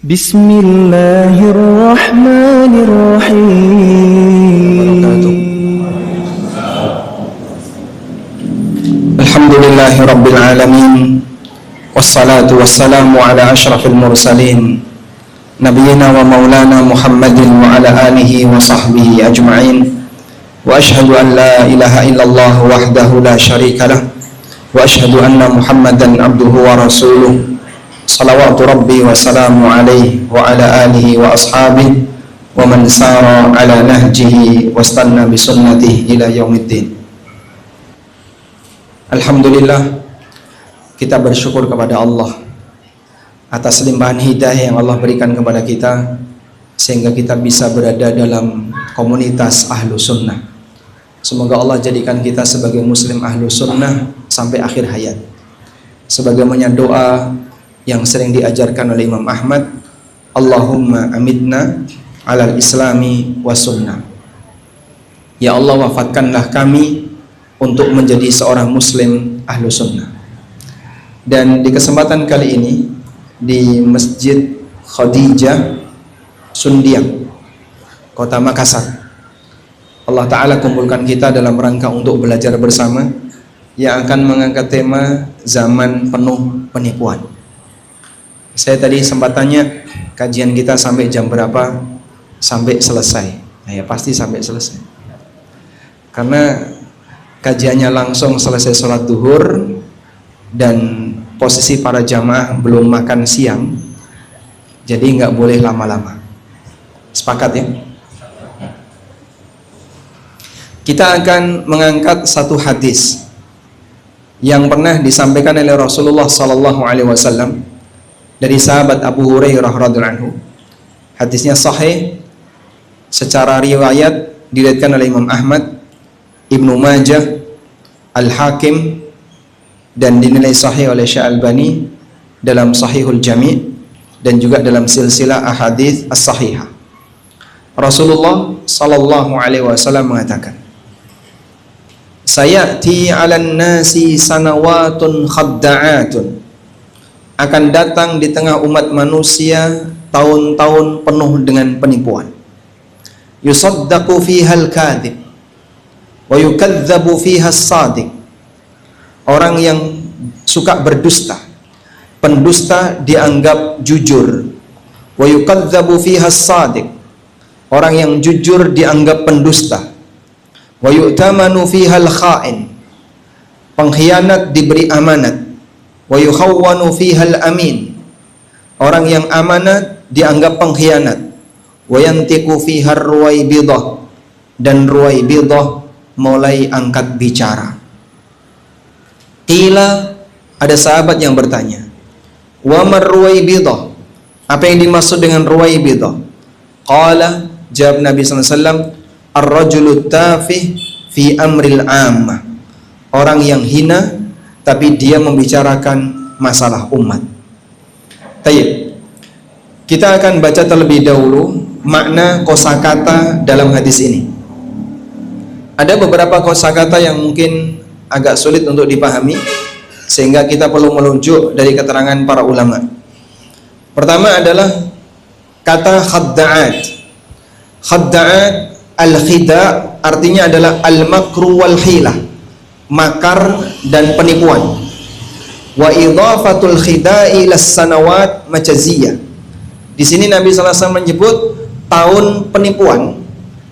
Bismillahirrahmanirrahim. Alhamdulillahirabbil alamin. Wassalatu wassalamu ala asyrafil mursalin nabiyyina wa maulana Muhammadin wa ala alihi wa sahbihi ajma'in. Wa ashhadu an la ilaha illallah wahdahu la syarikalah wa ashhadu anna Muhammadan abduhu wa rasuluh. Salawatu rabbi wa salamu alaihi wa ala alihi wa ashabihi wa man sara ala nahjihi wa istanna bi sunnatihi ila yaumiddin. Alhamdulillah, kita bersyukur kepada Allah atas limpahan hidayah yang Allah berikan kepada kita sehingga kita bisa berada dalam komunitas ahlu sunnah. Semoga Allah jadikan kita sebagai muslim ahlu sunnah sampai akhir hayat. Sebagaimana doa yang sering diajarkan oleh Imam Ahmad, Allahumma amitna alal islami wa sunnah. Ya Allah, wafatkanlah kami untuk menjadi seorang muslim ahlu sunnah. Dan di kesempatan kali ini di Masjid Khadijah Sundiang, Kota Makassar, Allah Ta'ala kumpulkan kita dalam rangka untuk belajar bersama yang akan mengangkat tema zaman penuh penipuan. Saya tadi sempat tanya kajian kita sampai jam berapa sampai selesai. Nah ya pasti sampai selesai, karena kajiannya langsung selesai sholat duhur dan posisi para jamaah belum makan siang, jadi nggak boleh lama-lama. Sepakat ya? Kita akan mengangkat satu hadis yang pernah disampaikan oleh Rasulullah SAW dari sahabat Abu Hurairah radhiyallahu anhu. Hadisnya sahih secara riwayat, diriwayatkan oleh Imam Ahmad, Ibnu Majah, Al-Hakim, dan dinilai sahih oleh Syekh Albani dalam Sahihul Jami' dan juga dalam silsilah ahadits as-sahihah. Rasulullah sallallahu alaihi wasallam mengatakan, sayati 'alan nasi sanawatun khadda'atun, akan datang di tengah umat manusia tahun-tahun penuh dengan penipuan. Yusaddaqu fiha al-kadhib wa yukadzdzabu fiha as-sadiq. Orang yang suka berdusta, pendusta dianggap jujur. Wa yukadzdzabu fiha as-sadiq. Orang yang jujur dianggap pendusta. Wa yu'tamanu fiha al-kha'in. Pengkhianat diberi amanat. Wa yukhawwanu fiha al-amin. Orang yang amanat dianggap pengkhianat. Wa yantiqu fiha ar-ruwaibidah. Dan ruwaibidah mulai angkat bicara. Qila, ada sahabat yang bertanya, wa mar-ruwaibidah, apa yang dimaksud dengan ruwaibidah? Qala, jawab Nabi SAW, ar-rajulu tafih fi amril ammah, orang yang hina tapi dia membicarakan masalah umat. Tayyib, kita akan baca terlebih dahulu makna kosakata dalam hadis ini. Ada beberapa kosakata yang mungkin agak sulit untuk dipahami, sehingga kita perlu merujuk dari keterangan para ulama. Pertama adalah kata khadda'at. Khadda'at, al-khida' artinya adalah al-makru wal hilah, makar dan penipuan. Wa idhafatul khida'i las sanawat majaziyah. Di sini Nabi SAW menyebut tahun penipuan.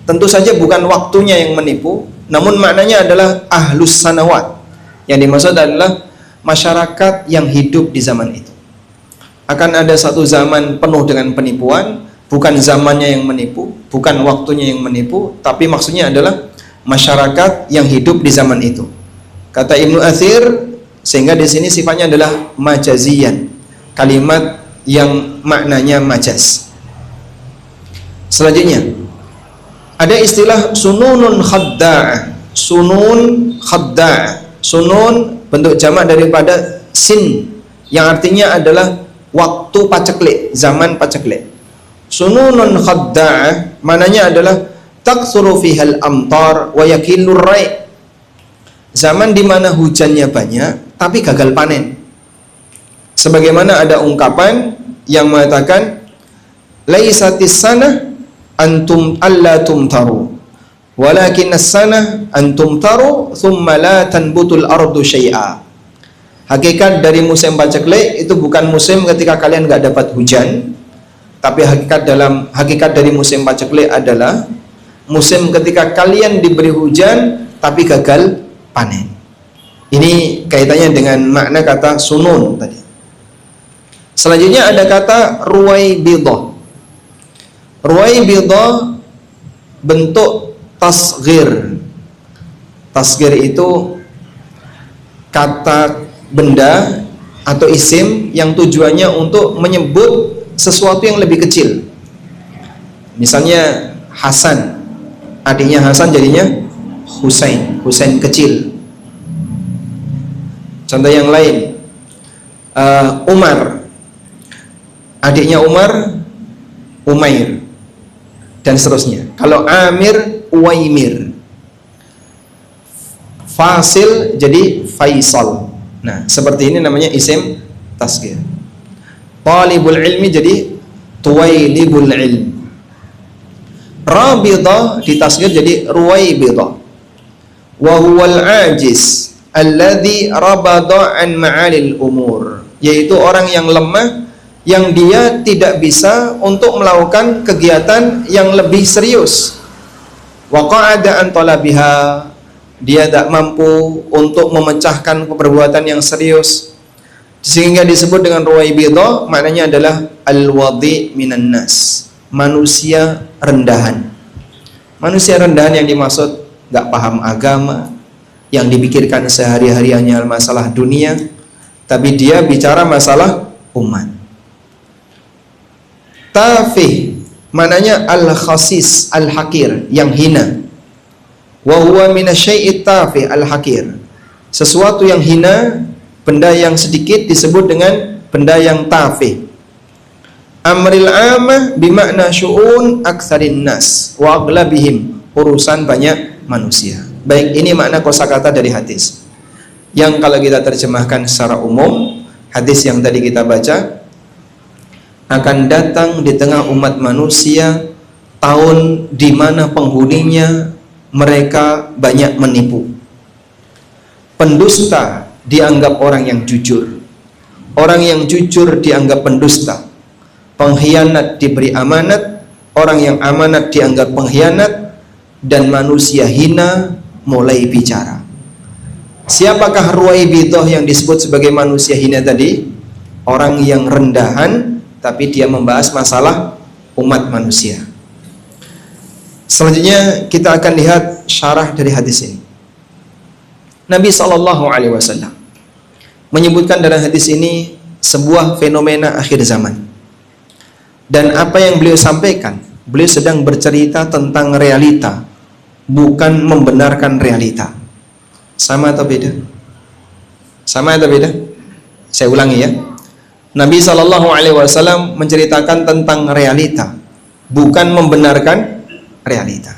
Tentu saja bukan waktunya yang menipu, namun maknanya adalah ahlus sanawat. Yang dimaksud adalah masyarakat yang hidup di zaman itu. Akan ada satu zaman penuh dengan penipuan, bukan zamannya yang menipu, bukan waktunya yang menipu, tapi maksudnya adalah masyarakat yang hidup di zaman itu. Kata Ibnu Athir, sehingga di sini sifatnya adalah majaziyan, kalimat yang maknanya majaz. Selanjutnya, ada istilah sununun khadda'ah. Sunun khadda'ah. Sunun bentuk jamak daripada sin, yang artinya adalah waktu paceklik, zaman paceklik. Sununun khadda'ah maknanya adalah taksuru fihal amtar wa yakillur rai'. Zaman di mana hujannya banyak tapi gagal panen. Sebagaimana ada ungkapan yang mengatakan laisatis sanah antum alla tumtaru, walakin as-sanah antum taru thumma la tanbutul ardu syai'a. Hakikat dari musim paceklik itu bukan musim ketika kalian nggak dapat hujan, tapi hakikat dari musim paceklik adalah musim ketika kalian diberi hujan tapi gagal panen. Ini kaitannya dengan makna kata sunun tadi. Selanjutnya ada kata ruwaibidah. Ruwaibidah bentuk tasghir. Tasghir itu kata benda atau isim yang tujuannya untuk menyebut sesuatu yang lebih kecil. Misalnya Hasan, adiknya Hasan jadinya Husain, Husain kecil. Contoh yang lain, Umar, adiknya Umar Umair, dan seterusnya. Kalau Amir Uwaimir, Fasil jadi Faisal. Nah, seperti ini namanya isim tasghir. Talibul ilmi jadi Tuwailibul ilm. Rabidah ditasghir jadi Ruwaibidah. Wa huwal ajiz alladzi rabada an ma'alil umur, yaitu orang yang lemah yang dia tidak bisa untuk melakukan kegiatan yang lebih serius. Wa qa'ada an talabiha, dia tak mampu untuk memecahkan perbuatan yang serius, sehingga disebut dengan ruwaibidah. Maknanya adalah al-wadi minan nas, manusia rendahan. Manusia rendahan yang dimaksud gak paham agama, yang dipikirkan sehari-hari hanya masalah dunia, tapi dia bicara masalah umat. Tafih maknanya al-khasis, al-hakir, yang hina. Wa huwa minasyai'it tafih al-hakir, sesuatu yang hina, benda yang sedikit disebut dengan benda yang tafih. Amril amah bimakna syu'un aktsarin nas wa aghlabihim, urusan banyak manusia. Baik, ini makna kosakata dari hadis. Yang kalau kita terjemahkan secara umum, hadis yang tadi kita baca, akan datang di tengah umat manusia tahun di mana penghuninya mereka banyak menipu. Pendusta dianggap orang yang jujur, orang yang jujur dianggap pendusta. Pengkhianat diberi amanat, orang yang amanat dianggap pengkhianat, dan manusia hina mulai bicara. Siapakah ruwaibidah yang disebut sebagai manusia hina tadi? Orang yang rendahan, tapi dia membahas masalah umat manusia. Selanjutnya kita akan lihat syarah dari hadis ini. Nabi SAW menyebutkan dalam hadis ini sebuah fenomena akhir zaman. Dan apa yang beliau sampaikan, beliau sedang bercerita tentang realita, bukan membenarkan realita. Sama atau beda? Sama atau beda? Saya ulangi ya. Nabi SAW menceritakan tentang realita, bukan membenarkan realita.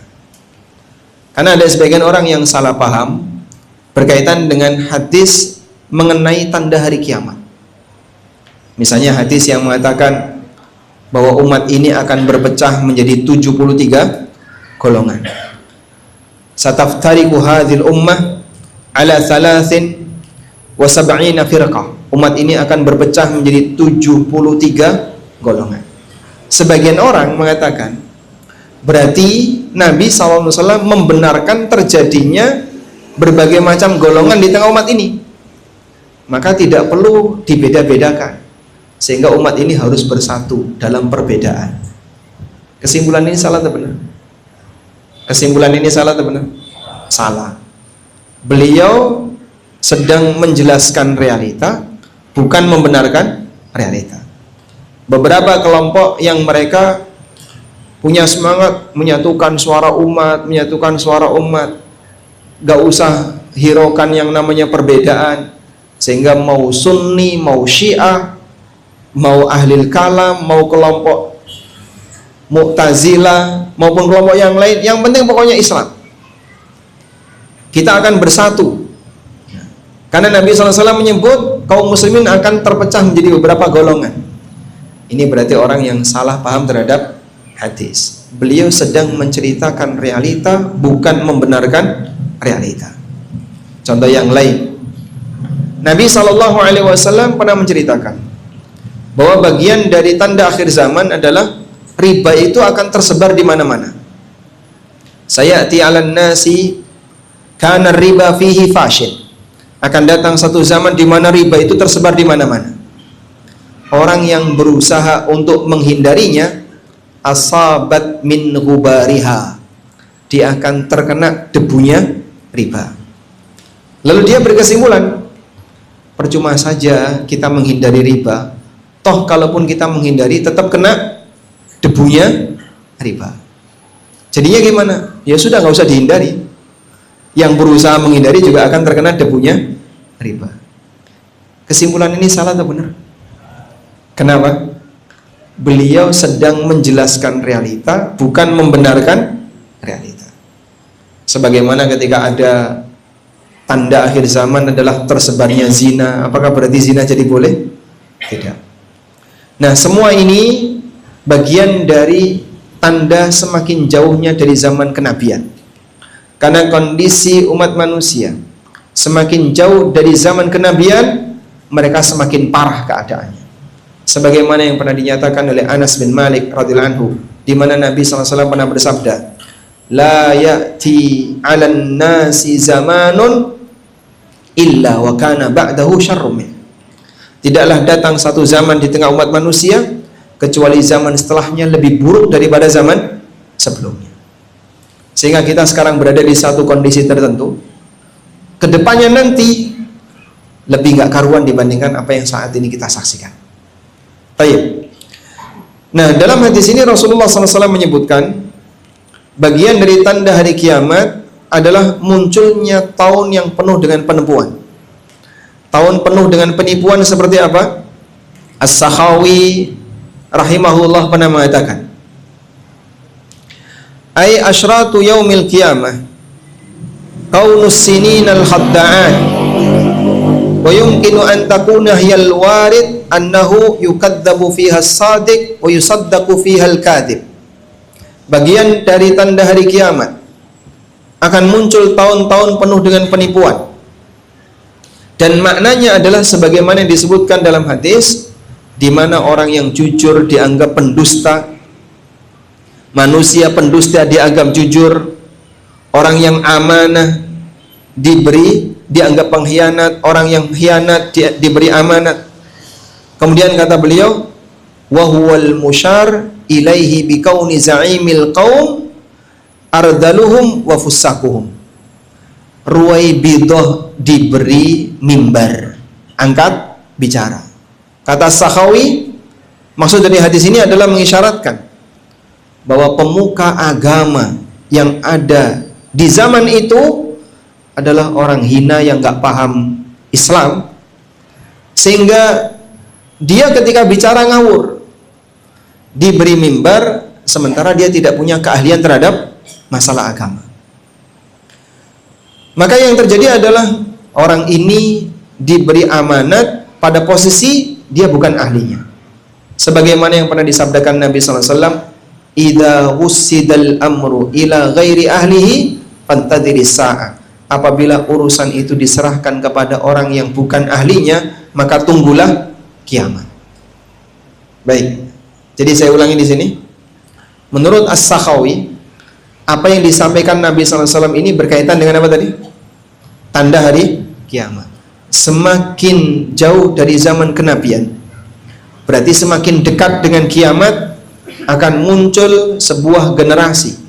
Karena ada sebagian orang yang salah paham berkaitan dengan hadis mengenai tanda hari kiamat. Misalnya hadis yang mengatakan bahwa umat ini akan berpecah menjadi 73 golongan. Sataftariqu hadhil ummah ala 73 firqah. Umat ini akan berpecah menjadi 73 golongan. Sebagian orang mengatakan berarti Nabi SAW membenarkan terjadinya berbagai macam golongan di tengah umat ini, maka tidak perlu dibeda-bedakan, sehingga umat ini harus bersatu dalam perbedaan. Kesimpulan ini salah atau benar? Kesimpulan ini salah atau benar? Salah. Beliau sedang menjelaskan realita, bukan membenarkan realita. Beberapa kelompok yang mereka punya semangat menyatukan suara umat, gak usah hiraukan yang namanya perbedaan, sehingga mau Sunni, mau Syiah, mau Ahlil Kalam, mau kelompok Mu'tazilah, maupun kelompok yang lain, yang penting pokoknya Islam. Kita akan bersatu. Karena Nabi SAW menyebut kaum muslimin akan terpecah menjadi beberapa golongan. Ini berarti orang yang salah paham terhadap hadis. Beliau sedang menceritakan realita, bukan membenarkan realita. Contoh yang lain, Nabi SAW pernah menceritakan bahwa bagian dari tanda akhir zaman adalah riba itu akan tersebar di mana-mana. Sayati 'alan nasi kana riba fihi fashin. Akan datang satu zaman di mana riba itu tersebar di mana-mana. Orang yang berusaha untuk menghindarinya, asabat min ghubariha, dia akan terkena debunya riba. Lalu dia berkesimpulan, percuma saja kita menghindari riba, toh kalaupun kita menghindari tetap kena debunya riba. Jadinya gimana? Ya sudah, nggak usah dihindari. Yang berusaha menghindari juga akan terkena debunya riba. Kesimpulan ini salah atau benar? Kenapa? Beliau sedang menjelaskan realita, bukan membenarkan realita. Sebagaimana ketika ada tanda akhir zaman adalah tersebarnya zina, apakah berarti zina jadi boleh? Tidak. Nah, semua ini bagian dari tanda semakin jauhnya dari zaman kenabian. Karena kondisi umat manusia semakin jauh dari zaman kenabian, mereka semakin parah keadaannya. Sebagaimana yang pernah dinyatakan oleh Anas bin Malik radhiyallahu anhu, di mana Nabi SAW pernah bersabda, la ya'ti 'alan nasi zamanun illa wa kana ba'dahu syarrum. Tidaklah datang satu zaman di tengah umat manusia kecuali zaman setelahnya lebih buruk daripada zaman sebelumnya. Sehingga kita sekarang berada di satu kondisi tertentu, kedepannya nanti lebih nggak karuan dibandingkan apa yang saat ini kita saksikan. Baik. Nah, dalam hadis ini Rasulullah SAW menyebutkan bagian dari tanda hari kiamat adalah munculnya tahun yang penuh dengan penipuan. Tahun penuh dengan penipuan seperti apa? As-Sakhawi rahimahullah pernah mengatakan, ay asyratu yaumil qiyamah kaunus sinin al-khadda'at wa yumkinu an takuna hiyal warid annahu yukadzabu fiha as-sadiq wa yusaddaqu fiha al-kadhib. Bagian dari tanda hari kiamat akan muncul tahun-tahun penuh dengan penipuan, dan maknanya adalah sebagaimana yang disebutkan dalam hadis, di mana orang yang jujur dianggap pendusta, manusia pendusta dianggap jujur, orang yang amanah dianggap pengkhianat, orang yang khianat diberi amanat. Kemudian kata beliau, wa huwal musyar ilaihi bikauni za'imil qaum ardaluhum wa fusakuhum. Ruwaibidah diberi mimbar, angkat bicara. Kata Sakhawi, maksud dari hadis ini adalah mengisyaratkan bahwa pemuka agama yang ada di zaman itu adalah orang hina yang gak paham Islam, sehingga dia ketika bicara ngawur, diberi mimbar, sementara dia tidak punya keahlian terhadap masalah agama. Maka yang terjadi adalah orang ini diberi amanat pada posisi dia bukan ahlinya. Sebagaimana yang pernah disabdakan Nabi SAW, idza wussidal amru ila ghairi ahlihi fantadhiris sa'ah. Apabila urusan itu diserahkan kepada orang yang bukan ahlinya, maka tunggulah kiamat. Baik. Jadi saya ulangi di sini. Menurut As-Sakhawi, apa yang disampaikan Nabi SAW ini berkaitan dengan apa tadi? Tanda hari kiamat. Semakin jauh dari zaman kenabian, berarti semakin dekat dengan kiamat, akan muncul sebuah generasi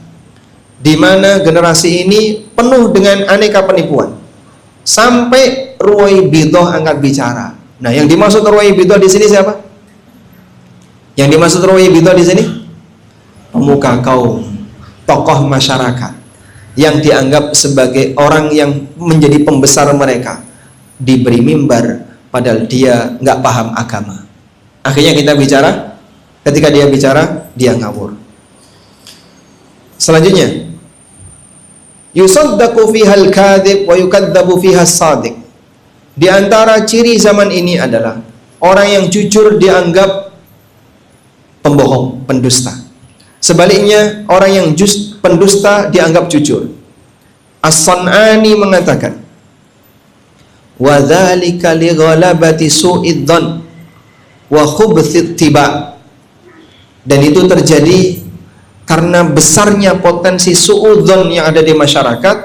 di mana generasi ini penuh dengan aneka penipuan, sampai ruwaibidah angkat bicara. Nah, yang dimaksud ruwaibidah di sini siapa? Yang dimaksud ruwaibidah di sini pemuka kaum, tokoh masyarakat yang dianggap sebagai orang yang menjadi pembesar mereka, diberi mimbar padahal dia nggak paham agama. Akhirnya kita bicara, ketika dia bicara dia ngawur. Selanjutnya, yusaddaqu fihal kadhib wa yukadzabu fihas sadiq. Di antara ciri zaman ini adalah orang yang jujur dianggap pembohong, pendusta. Sebaliknya, orang yang pendusta dianggap jujur. As-San'ani mengatakan, wa dzalika li ghalabati su'id dzan wa khubthit tiba. Dan itu terjadi karena besarnya potensi su'udzon yang ada di masyarakat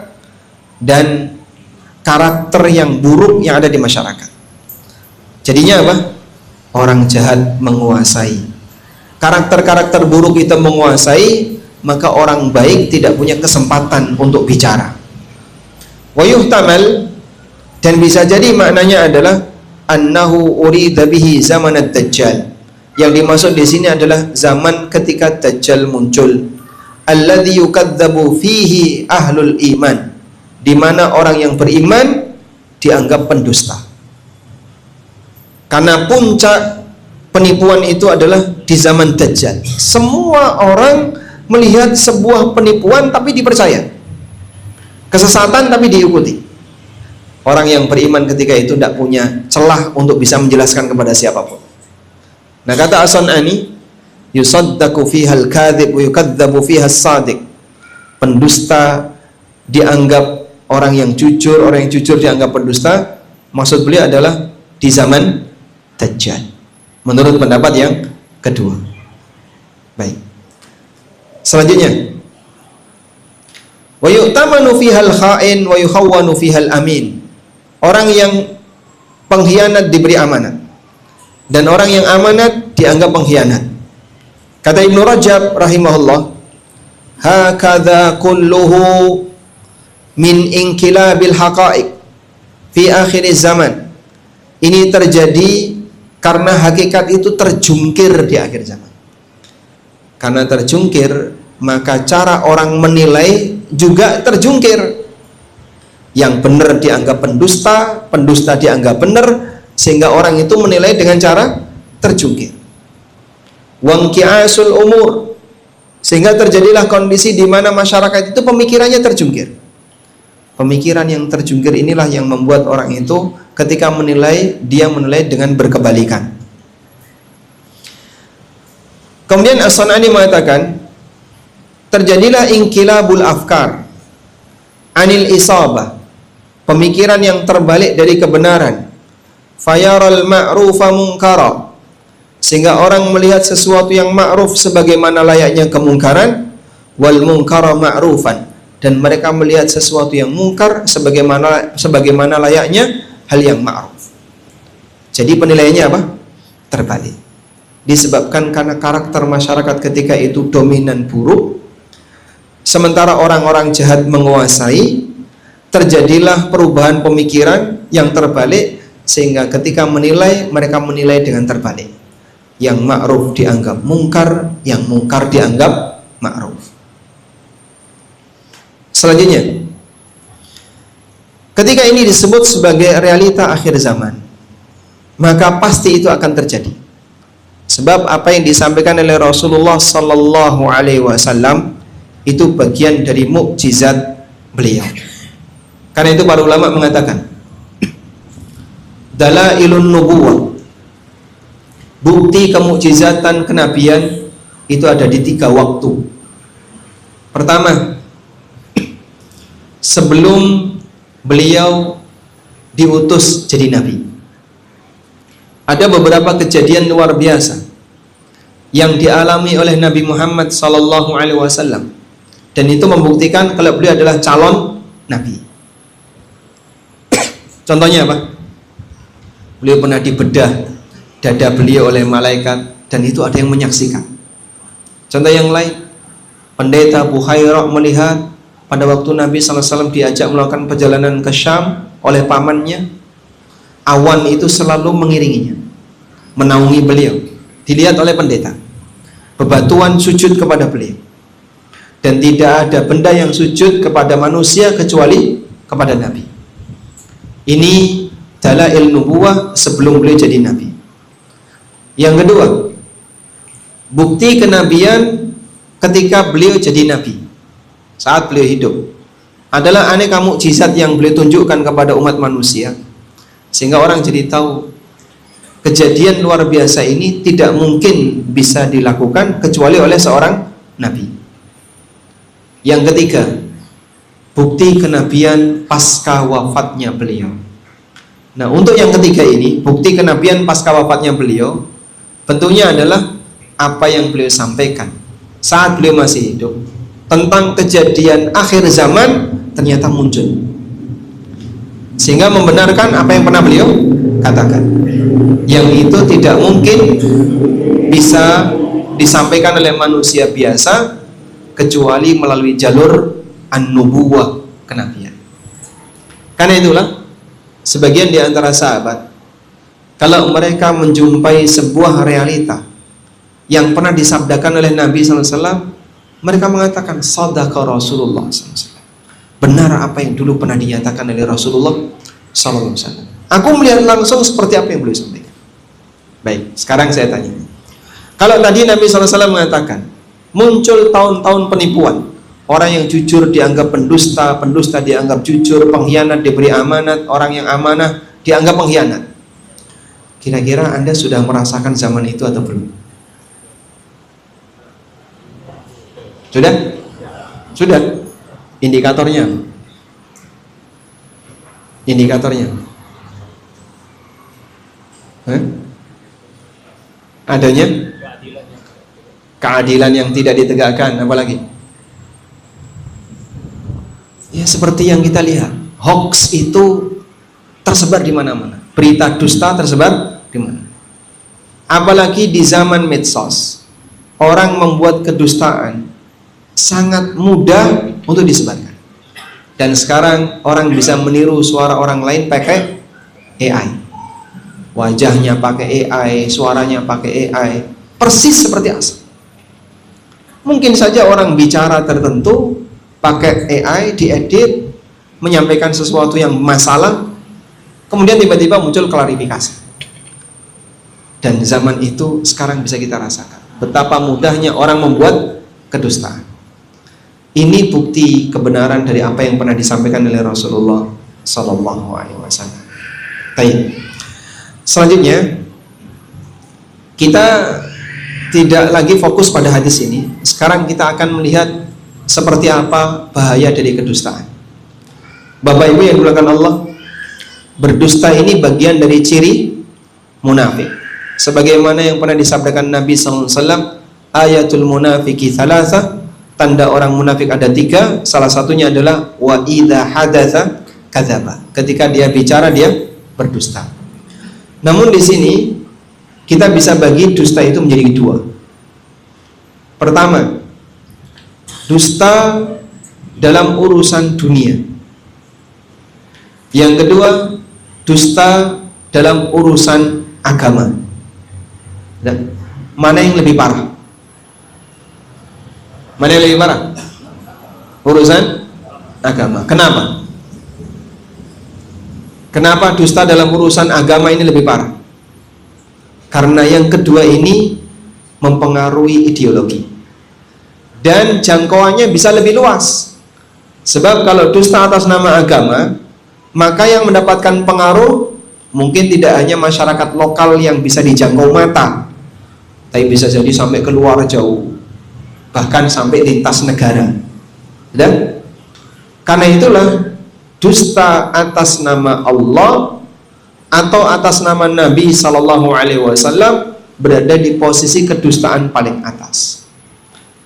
dan karakter yang buruk yang ada di masyarakat. Jadinya apa? Orang jahat menguasai. Karakter-karakter buruk itu menguasai, maka orang baik tidak punya kesempatan untuk bicara. Wa yuhtamal, dan bisa jadi maknanya adalah annahu urida bihi zaman ad-dajjal. Yang dimaksud di sini adalah zaman ketika Dajjal muncul. Alladzi yukadzdzabu fihi ahlul iman, di mana orang yang beriman dianggap pendusta. Karena puncak penipuan itu adalah di zaman Dajjal. Semua orang melihat sebuah penipuan tapi dipercaya. Kesesatan tapi diikuti. Orang yang beriman ketika itu tidak punya celah untuk bisa menjelaskan kepada siapapun. Nah, kata As-San'ani, yusaddaqu fiha al-kadhib wa yukadzdzabu fiha as-sadiq. Pendusta dianggap orang yang jujur, orang yang jujur dianggap pendusta. Maksud beliau adalah di zaman Dajjal. Menurut pendapat yang kedua. Baik. Selanjutnya, wa yu'tamanu fiha al-kha'in wa yukhawwanu fiha al-amin. Orang yang pengkhianat diberi amanat, dan orang yang amanat dianggap pengkhianat. Kata Ibnu Rajab rahimahullah, hakadha kulluhu min inkilabil haqa'iq fi akhir zaman. Ini terjadi karena hakikat itu terjungkir di akhir zaman. Karena terjungkir, maka cara orang menilai juga terjungkir. Yang benar dianggap pendusta, pendusta dianggap benar, sehingga orang itu menilai dengan cara terjungkir. Wangkiasul umur, sehingga terjadilah kondisi di mana masyarakat itu pemikirannya terjungkir. Pemikiran yang terjungkir inilah yang membuat orang itu ketika menilai, dia menilai dengan berkebalikan. Kemudian As-San'ani mengatakan, terjadilah inqilabul afkar anil isabah, pemikiran yang terbalik dari kebenaran. Fayaral ma'rufa munkara, sehingga orang melihat sesuatu yang ma'ruf sebagaimana layaknya kemungkaran, wal munkara ma'rufan, dan mereka melihat sesuatu yang mungkar sebagaimana layaknya hal yang ma'ruf. Jadi penilaiannya apa? Terbalik. Disebabkan karena karakter masyarakat ketika itu dominan buruk, sementara orang-orang jahat menguasai, terjadilah perubahan pemikiran yang terbalik, sehingga ketika menilai, mereka menilai dengan terbalik. Yang ma'ruf dianggap mungkar, yang mungkar dianggap ma'ruf. Selanjutnya, ketika ini disebut sebagai realita akhir zaman, maka pasti itu akan terjadi. Sebab apa yang disampaikan oleh Rasulullah sallallahu alaihi wasallam itu bagian dari mukjizat beliau. Karena itu para ulama mengatakan, dalailun nubuwah, bukti kemukjizatan kenabian itu ada di 3 waktu. Pertama, sebelum beliau diutus jadi nabi, ada beberapa kejadian luar biasa yang dialami oleh Nabi Muhammad sallallahu alaihi wasallam, dan itu membuktikan kalau beliau adalah calon nabi. Contohnya apa? Beliau pernah dibedah dada beliau oleh malaikat, dan itu ada yang menyaksikan. Contoh yang lain, pendeta Buhairah melihat pada waktu Nabi SAW diajak melakukan perjalanan ke Syam oleh pamannya, awan itu selalu mengiringinya, menaungi beliau. Dilihat oleh pendeta, bebatuan sujud kepada beliau, dan tidak ada benda yang sujud kepada manusia kecuali kepada Nabi. Ini dalail nubuwah sebelum beliau jadi nabi. Yang kedua, bukti kenabian ketika beliau jadi nabi, saat beliau hidup, adalah aneka mukjizat yang beliau tunjukkan kepada umat manusia, sehingga orang jadi tahu kejadian luar biasa ini tidak mungkin bisa dilakukan kecuali oleh seorang nabi. Yang ketiga, bukti kenabian pasca wafatnya beliau. Nah, untuk yang ketiga ini, bukti kenabian pasca wafatnya beliau, bentuknya adalah apa yang beliau sampaikan saat beliau masih hidup tentang kejadian akhir zaman ternyata muncul, sehingga membenarkan apa yang pernah beliau katakan, yang itu tidak mungkin bisa disampaikan oleh manusia biasa kecuali melalui jalur an-nubuwah, kenabian. Karena itulah sebagian di antara sahabat, kalau mereka menjumpai sebuah realita yang pernah disabdakan oleh Nabi SAW, mereka mengatakan sadaqa Rasulullah SAW, benar apa yang dulu pernah dinyatakan oleh Rasulullah SAW. Aku melihat langsung seperti apa yang beliau sampaikan. Baik, sekarang saya tanya, kalau tadi Nabi SAW mengatakan muncul tahun-tahun penipuan, orang yang jujur dianggap pendusta, pendusta dianggap jujur, pengkhianat diberi amanat, orang yang amanah dianggap pengkhianat. Kira-kira Anda sudah merasakan zaman itu atau belum? Sudah? Sudah? Indikatornya? Indikatornya? Adanya keadilan yang tidak ditegakkan, apalagi? Ya seperti yang kita lihat, hoax itu tersebar di mana-mana, berita dusta tersebar di mana. Apalagi di zaman medsos, orang membuat kedustaan sangat mudah untuk disebarkan. Dan sekarang orang bisa meniru suara orang lain pakai AI. Wajahnya pakai AI, suaranya pakai AI, persis seperti asli. Mungkin saja orang bicara tertentu pakai AI diedit, menyampaikan sesuatu yang masalah, kemudian tiba-tiba muncul klarifikasi. Dan zaman itu sekarang bisa kita rasakan betapa mudahnya orang membuat kedustaan. Ini bukti kebenaran dari apa yang pernah disampaikan oleh Rasulullah Sallallahu Alaihi Wasallam. Baik. Selanjutnya, kita tidak lagi fokus pada hadis ini. Sekarang kita akan melihat seperti apa bahaya dari kedustaan. Bapak Ibu yang dimuliakan Allah, berdusta ini bagian dari ciri munafik. Sebagaimana yang pernah disabdakan Nabi SAW, ayatul munafiki thalatha, tanda orang munafik ada 3. Salah satunya adalah wa idza hadatsa kadzaba, ketika dia bicara dia berdusta. Namun di sini kita bisa bagi dusta itu menjadi 2. Pertama, dusta dalam urusan dunia. Yang kedua, dusta dalam urusan agama. Dan mana yang lebih parah? Mana yang lebih parah? Urusan agama. Kenapa? Kenapa dusta dalam urusan agama ini lebih parah? Karena yang kedua ini mempengaruhi ideologi dan jangkauannya bisa lebih luas. Sebab kalau dusta atas nama agama, maka yang mendapatkan pengaruh mungkin tidak hanya masyarakat lokal yang bisa dijangkau mata, tapi bisa jadi sampai keluar jauh, bahkan sampai lintas negara. Dan karena itulah dusta atas nama Allah atau atas nama Nabi Sallallahu Alaihi Wasallam berada di posisi kedustaan paling atas.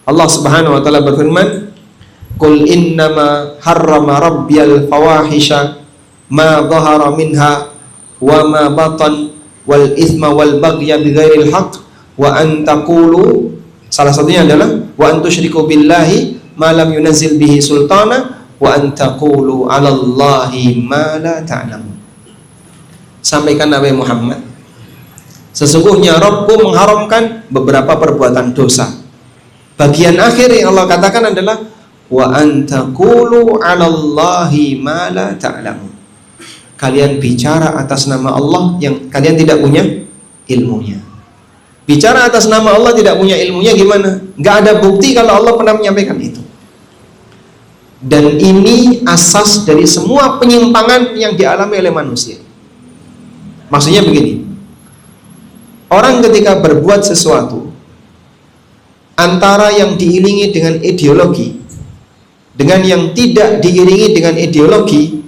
Allah Subhanahu Wa Taala berfirman, "Qul innama harrama rabbiyal fawahisha ma dhahara minha wa ma batan wal ithma wal baghya bighairil haqq wa an taqulu." Salah satunya adalah wa an tusyriku billahi ma lam yunazzil bihi sultana wa antaqulu 'alallahi ma la ta'lamun. Sampaikan Nabi Muhammad, sesungguhnya Rabbku mengharamkan beberapa perbuatan dosa. Bagian akhir yang Allah katakan adalah wa antaqulu 'alallahi ma la ta'lamun. Kalian bicara atas nama Allah yang kalian tidak punya ilmunya. Bicara atas nama Allah tidak punya ilmunya gimana? Gak ada bukti kalau Allah pernah menyampaikan itu. Dan ini asas dari semua penyimpangan yang dialami oleh manusia. Maksudnya begini, Orang ketika berbuat sesuatu, antara yang diiringi dengan ideologi dengan yang tidak diiringi dengan ideologi,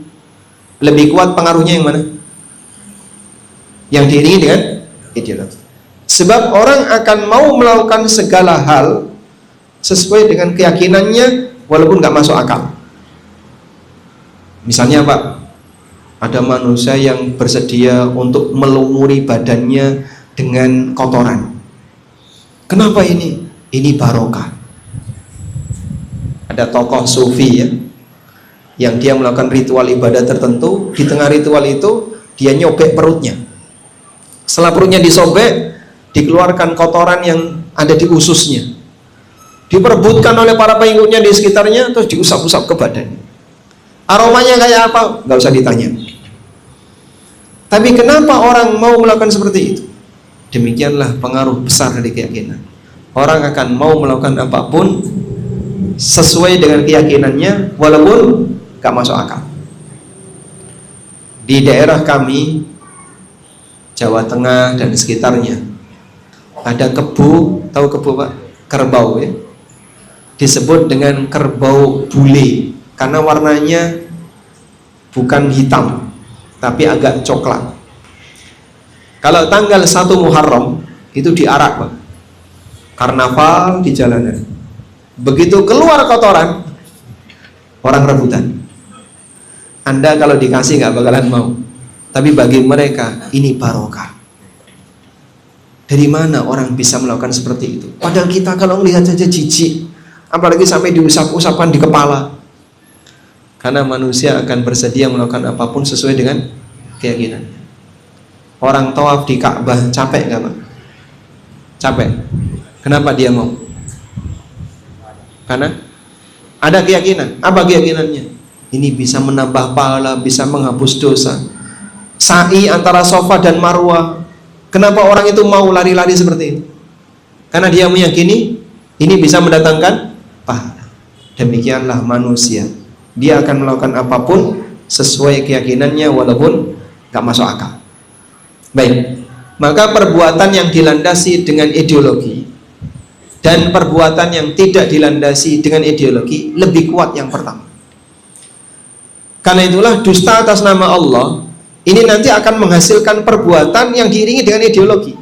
lebih kuat pengaruhnya yang mana? Yang diiringi dengan ideologi. Sebab orang akan mau melakukan segala hal sesuai dengan keyakinannya walaupun nggak masuk akal. Misalnya Pak, ada manusia yang bersedia untuk melumuri badannya dengan kotoran. Kenapa ini? Ini barokah. Ada tokoh sufi ya, yang dia melakukan ritual ibadah tertentu. Di tengah ritual itu dia nyobek perutnya. Setelah perutnya disobek, dikeluarkan kotoran yang ada di ususnya, diperebutkan oleh para pengikutnya di sekitarnya, terus diusap-usap ke badannya. Aromanya kayak apa? Nggak usah ditanya. Tapi kenapa orang mau melakukan seperti itu? Demikianlah pengaruh besar dari keyakinan. Orang akan mau melakukan apapun sesuai dengan keyakinannya walaupun gak masuk akal. Di daerah kami, Jawa Tengah dan sekitarnya, ada kebu, tahu kebu Pak? Kerbau ya. Disebut dengan kerbau bule karena warnanya bukan hitam tapi agak coklat. Kalau tanggal 1 Muharram itu diarak Pak, karnaval di jalanan. Begitu keluar kotoran, orang rebutan. Anda kalau dikasih gak bakalan mau, tapi bagi mereka ini barokah. Dari mana orang bisa melakukan seperti itu? Padahal kita kalau melihat saja jijik, apalagi sampai diusap-usapan di kepala. Karena manusia akan bersedia melakukan apapun sesuai dengan keyakinannya. Orang tawaf di Ka'bah capek gak Pak? Capek. Kenapa dia mau? Karena ada keyakinan. Apa keyakinannya? Ini bisa menambah pahala, bisa menghapus dosa. Sa'i antara Safa dan Marwah. Kenapa orang itu mau lari-lari seperti itu? Karena dia meyakini ini bisa mendatangkan pahala. Demikianlah manusia. Dia akan melakukan apapun sesuai keyakinannya walaupun gak masuk akal. Baik, maka perbuatan yang dilandasi dengan ideologi dan perbuatan yang tidak dilandasi dengan ideologi lebih kuat yang pertama. Karena itulah dusta atas nama Allah ini nanti akan menghasilkan perbuatan yang diiringi dengan ideologi.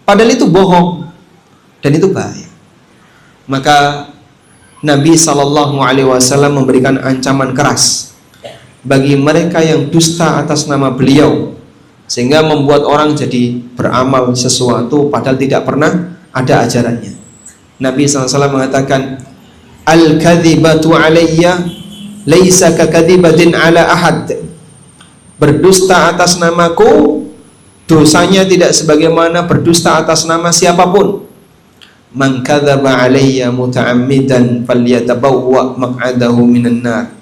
Padahal itu bohong dan itu bahaya. Maka Nabi SAW memberikan ancaman keras bagi mereka yang dusta atas nama beliau, sehingga membuat orang jadi beramal sesuatu padahal tidak pernah ada ajarannya. Nabi SAW mengatakan, al-kadhibatu alayya laisa kakadhibatin ala ahad. Berdusta atas namaku dosanya tidak sebagaimana berdusta atas nama siapapun. Man kadzaba alayya muta'ammidan falyatabawwa maq'adahu minan nar.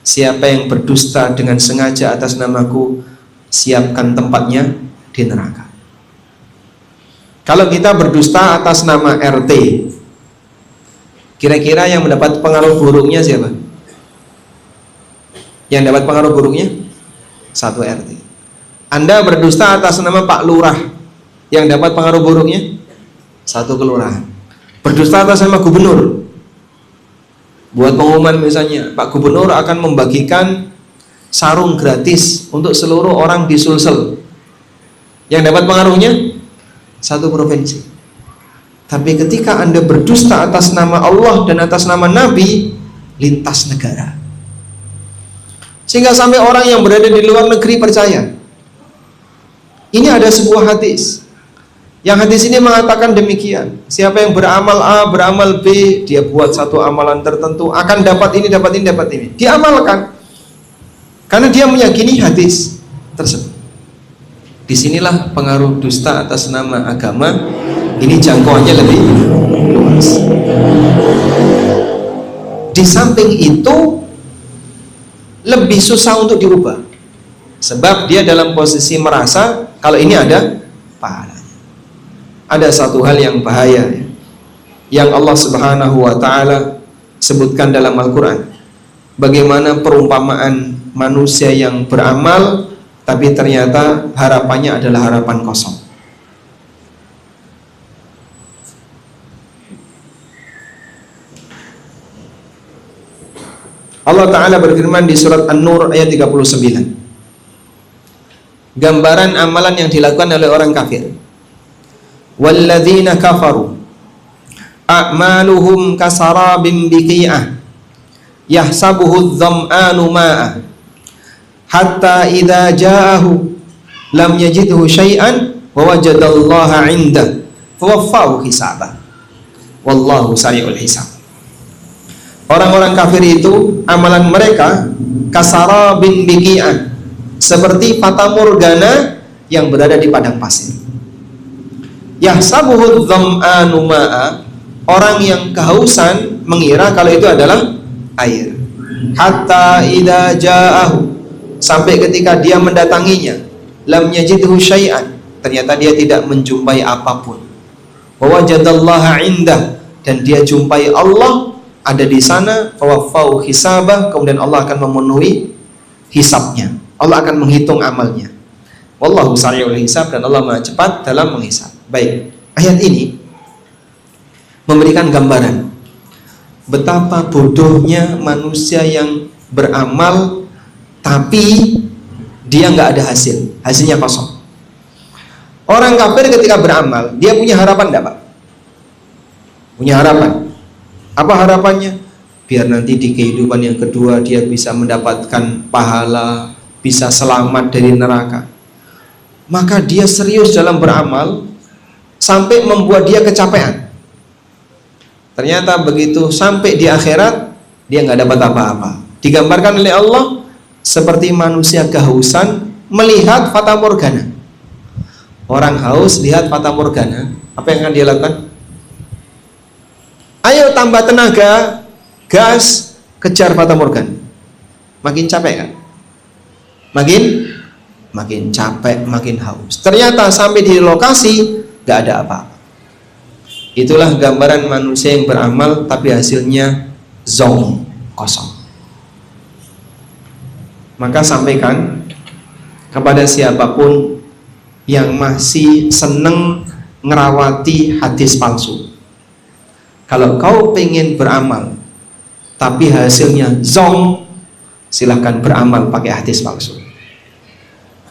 Siapa yang berdusta dengan sengaja atas namaku, siapkan tempatnya di neraka. Kalau kita berdusta atas nama RT, kira-kira yang mendapat pengaruh buruknya siapa? Yang dapat pengaruh buruknya? Satu RT. Anda berdusta atas nama Pak Lurah, yang dapat pengaruh buruknya? Satu kelurahan. Berdusta atas nama gubernur, buat pengumuman misalnya, Pak Gubernur akan membagikan sarung gratis untuk seluruh orang di Sulsel. Yang dapat pengaruhnya? Satu provinsi. Tapi ketika Anda berdusta atas nama Allah dan atas nama Nabi, lintas negara. Sehingga sampai orang yang berada di luar negeri percaya. Ini ada sebuah hadis. Yang hadis ini mengatakan demikian. Siapa yang beramal A, beramal B, dia buat satu amalan tertentu, akan dapat ini, dapat ini, dapat ini. Diamalkan. Karena dia meyakini hadis tersebut. Disinilah pengaruh dusta atas nama agama. Ini jangkauannya lebih luas. Di samping itu lebih susah untuk dirubah. Sebab dia dalam posisi merasa kalau ini ada pahalanya. Ada satu hal yang bahaya yang Allah Subhanahu wa ta'ala sebutkan dalam Al-Quran. Bagaimana perumpamaan manusia yang beramal tapi ternyata harapannya adalah harapan kosong. Allah Ta'ala berfirman di surat An-Nur ayat 39. Gambaran amalan yang dilakukan oleh orang kafir. Walladzina kafaru a'maluhum kasarabin biqi'ah yahsabuhu adh-dham'anu ma'a hatta idza ja'ahu lam yajidhu syai'an wa wajadallaha 'indahu fawaffahu hisabah wallahu sari'ul hisab. Orang-orang kafir itu amalan mereka kasarabin biqi'ah, seperti fata morgana yang berada di padang pasir. Yahsabuhu dham'anu ma'a, orang yang kehausan mengira kalau itu adalah air. Hatta idza ja'ahu, sampai ketika dia mendatanginya, lam yajidhu syai'an, ternyata dia tidak menjumpai apapun. Wa wajadallaha 'indah, dan dia jumpai Allah ada di sana. Fawaffau hisabah, kemudian Allah akan memenuhi hisabnya. Allah akan menghitung amalnya. Wallahu sari'ul hisab, dan Allah Maha cepat dalam menghisab. Baik, ayat ini memberikan gambaran betapa bodohnya manusia yang beramal tapi dia nggak ada hasil, hasilnya kosong. Orang kafir ketika beramal, dia punya harapan enggak, Pak? Punya harapan. Apa harapannya? Biar nanti di kehidupan yang kedua dia bisa mendapatkan pahala, bisa selamat dari neraka. Maka dia serius dalam beramal sampai membuat dia kecapean. Ternyata begitu sampai di akhirat dia nggak dapat apa-apa. Digambarkan oleh Allah seperti manusia kehausan melihat fata morgana. Orang haus lihat fata morgana, apa yang akan dia lakukan? Ayo tambah tenaga, gas, kejar fata morgana. Makin capek kan? Makin capek, makin haus. Ternyata sampai di lokasi gak ada apa-apa. Itulah gambaran manusia yang beramal tapi hasilnya zong, kosong. Maka sampaikan kepada siapapun yang masih seneng ngerawati hadis palsu, kalau kau pengen beramal tapi hasilnya zong, silahkan beramal pakai hadis palsu.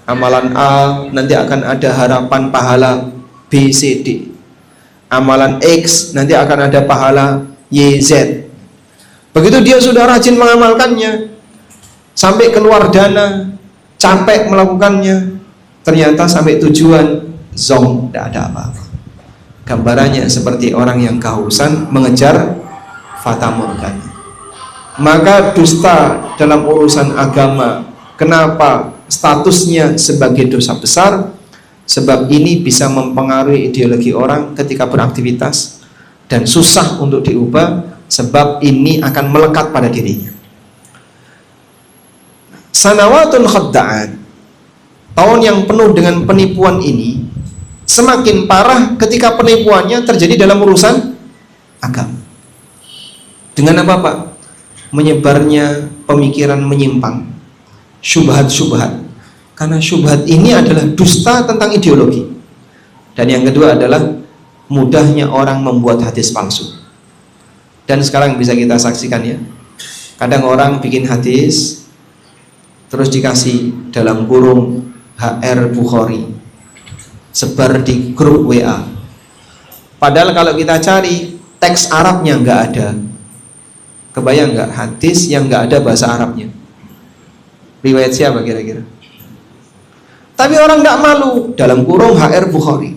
Amalan A nanti akan ada harapan pahala B, C, D. Amalan X nanti akan ada pahala Y, Z. Begitu dia sudah rajin mengamalkannya, sampai keluar dana, capek melakukannya, ternyata sampai tujuan zong, tidak ada apa-apa. Gambarannya seperti orang yang kehausan mengejar fata morgana. Maka dusta dalam urusan agama, kenapa statusnya sebagai dosa besar? Sebab ini bisa mempengaruhi ideologi orang ketika beraktivitas dan susah untuk diubah, sebab ini akan melekat pada dirinya. Sanawatun khadda'at, tahun yang penuh dengan penipuan ini semakin parah ketika penipuannya terjadi dalam urusan agama. Dengan apa, Pak? Menyebarnya pemikiran menyimpang, syubhat-syubhat. Karena syubhat ini adalah dusta tentang ideologi. Dan yang kedua adalah mudahnya orang membuat hadis palsu. Dan sekarang bisa kita saksikan ya, kadang orang bikin hadis terus dikasih dalam kurung HR Bukhari, sebar di grup WA. Padahal kalau kita cari teks Arabnya nggak ada. Kebayang nggak hadis yang nggak ada bahasa Arabnya? Riwayat siapa kira-kira? Tapi orang nggak malu, dalam kurung HR Bukhari.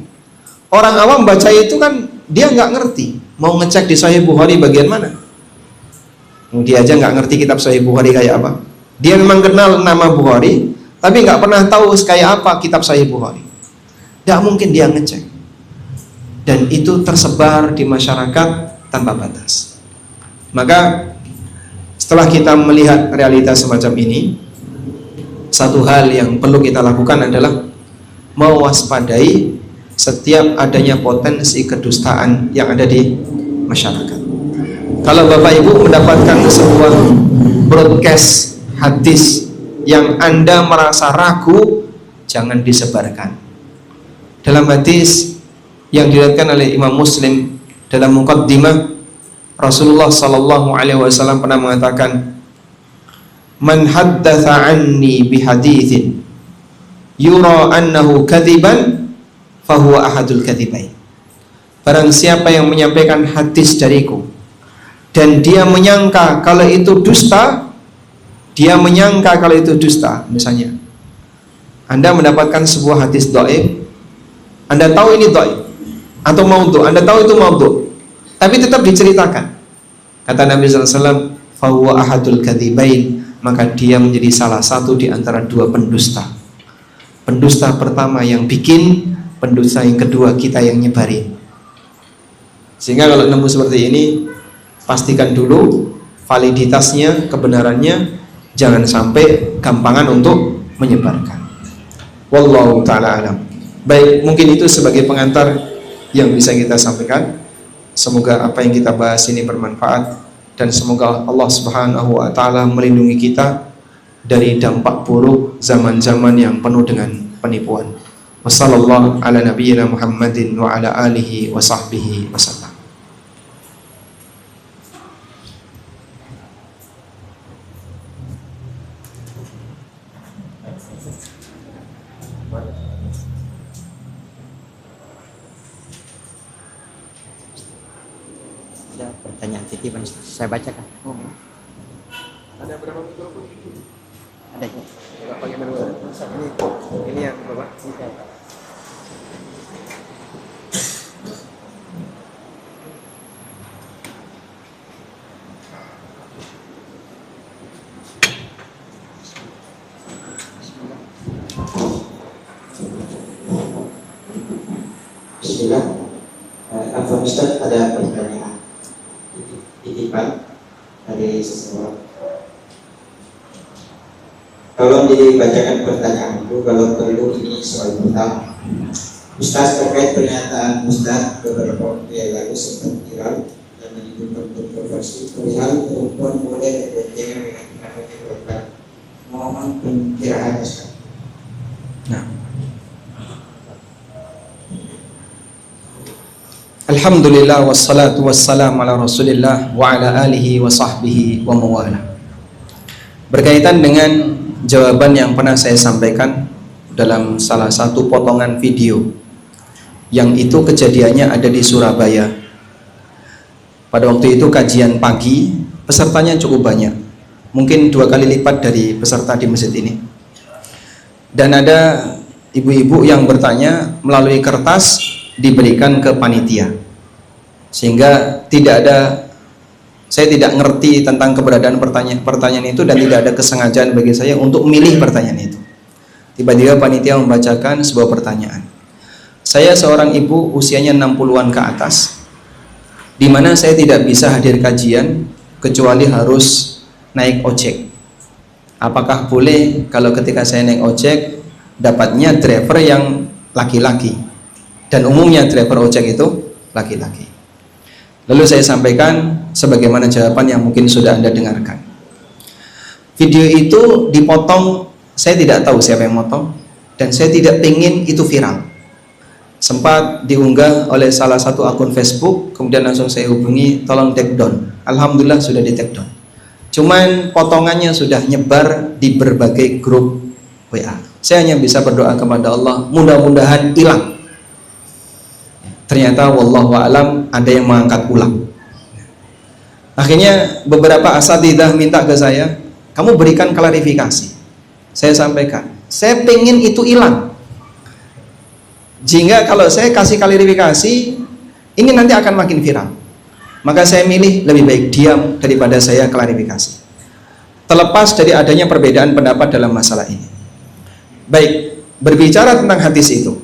Orang awam baca itu kan dia nggak ngerti, mau ngecek di Sahih Bukhari bagian mana. Dia aja nggak ngerti kitab Sahih Bukhari kayak apa. Dia memang kenal nama Bukhari, tapi nggak pernah tahu kayak apa kitab Sahih Bukhari. Nggak mungkin dia ngecek. Dan itu tersebar di masyarakat tanpa batas. Maka setelah kita melihat realitas semacam ini, satu hal yang perlu kita lakukan adalah mewaspadai setiap adanya potensi kedustaan yang ada di masyarakat. Kalau Bapak Ibu mendapatkan sebuah broadcast hadis yang Anda merasa ragu, jangan disebarkan. Dalam hadis yang diriwayatkan oleh Imam Muslim dalam muqaddimah, Rasulullah SAW pernah mengatakan, man haddatsa anni bihaditsin yura annahu kadziban fahuwa ahadul kadzibain. Barang siapa yang menyampaikan hadis dariku dan dia menyangka kalau itu dusta, misalnya Anda mendapatkan sebuah hadis dhaif, Anda tahu ini dhaif atau maudhu, Anda tahu itu maudhu, tapi tetap diceritakan. Kata Nabi SAW, fahuwa ahadul kadzibain, maka dia menjadi salah satu di antara dua pendusta. Pendusta pertama yang bikin, pendusta yang kedua kita yang nyebarin. Sehingga kalau nemu seperti ini, pastikan dulu validitasnya, kebenarannya, jangan sampai gampangan untuk menyebarkan. Wallahu ta'ala alam. Baik, mungkin itu sebagai pengantar yang bisa kita sampaikan. Semoga apa yang kita bahas ini bermanfaat, dan semoga Allah Subhanahu wa ta'ala melindungi kita dari dampak buruk zaman-zaman yang penuh dengan penipuan. Wassallallahu ala nabiyyina Muhammadin wa ala alihi wa sahbihi wasallam. Pertanyaan titipan saya bacakan. Ada berapa mikrofon? Ada ya? Pakai mana? Ini yang Bapak. Bismillah. Afwan Ustaz, ada pertanyaan titipan dari seseorang. Tolong dibacakan pertanyaan itu kalau perlu. Ini soal pertama. Ustaz, terkait pernyataan Ustaz beberapa waktu yang lalu sempat viral dan menimbulkan kontroversi perihal perempuan boleh berboncengan dengan namanya korban. Mohon pencerahan Ustaz. Nah, alhamdulillah wassalatu wassalamu ala rasulillah wa ala alihi wa sahbihi wa mawala. Berkaitan dengan jawaban yang pernah saya sampaikan dalam salah satu potongan video, yang itu kejadiannya ada di Surabaya. Pada waktu itu kajian pagi, pesertanya cukup banyak, mungkin 2 kali lipat dari peserta di masjid ini. Dan ada ibu-ibu yang bertanya melalui kertas diberikan ke panitia, sehingga saya tidak ngerti tentang keberadaan pertanyaan itu, dan tidak ada kesengajaan bagi saya untuk memilih pertanyaan itu. Tiba-tiba panitia membacakan sebuah pertanyaan. Saya seorang ibu usianya 60-an ke atas, di mana saya tidak bisa hadir kajian kecuali harus naik ojek. Apakah boleh kalau ketika saya naik ojek dapatnya driver yang laki-laki? Dan umumnya driver ojek itu laki-laki. Lalu saya sampaikan sebagaimana jawaban yang mungkin sudah Anda dengarkan. Video itu dipotong, saya tidak tahu siapa yang motong, dan saya tidak ingin itu viral. Sempat diunggah oleh salah satu akun Facebook, kemudian langsung saya hubungi, tolong take down. Alhamdulillah sudah di take down. Cuman potongannya sudah nyebar di berbagai grup WA. Saya hanya bisa berdoa kepada Allah, mudah-mudahan hilang. Ternyata wallahu a'lam ada yang mengangkat ulang. Akhirnya beberapa asatidzah minta ke saya, kamu berikan klarifikasi. Saya sampaikan, saya pengen itu hilang. Jika kalau saya kasih klarifikasi, ini nanti akan makin viral. Maka saya milih lebih baik diam daripada saya klarifikasi. Terlepas dari adanya perbedaan pendapat dalam masalah ini. Baik, berbicara tentang hadis itu.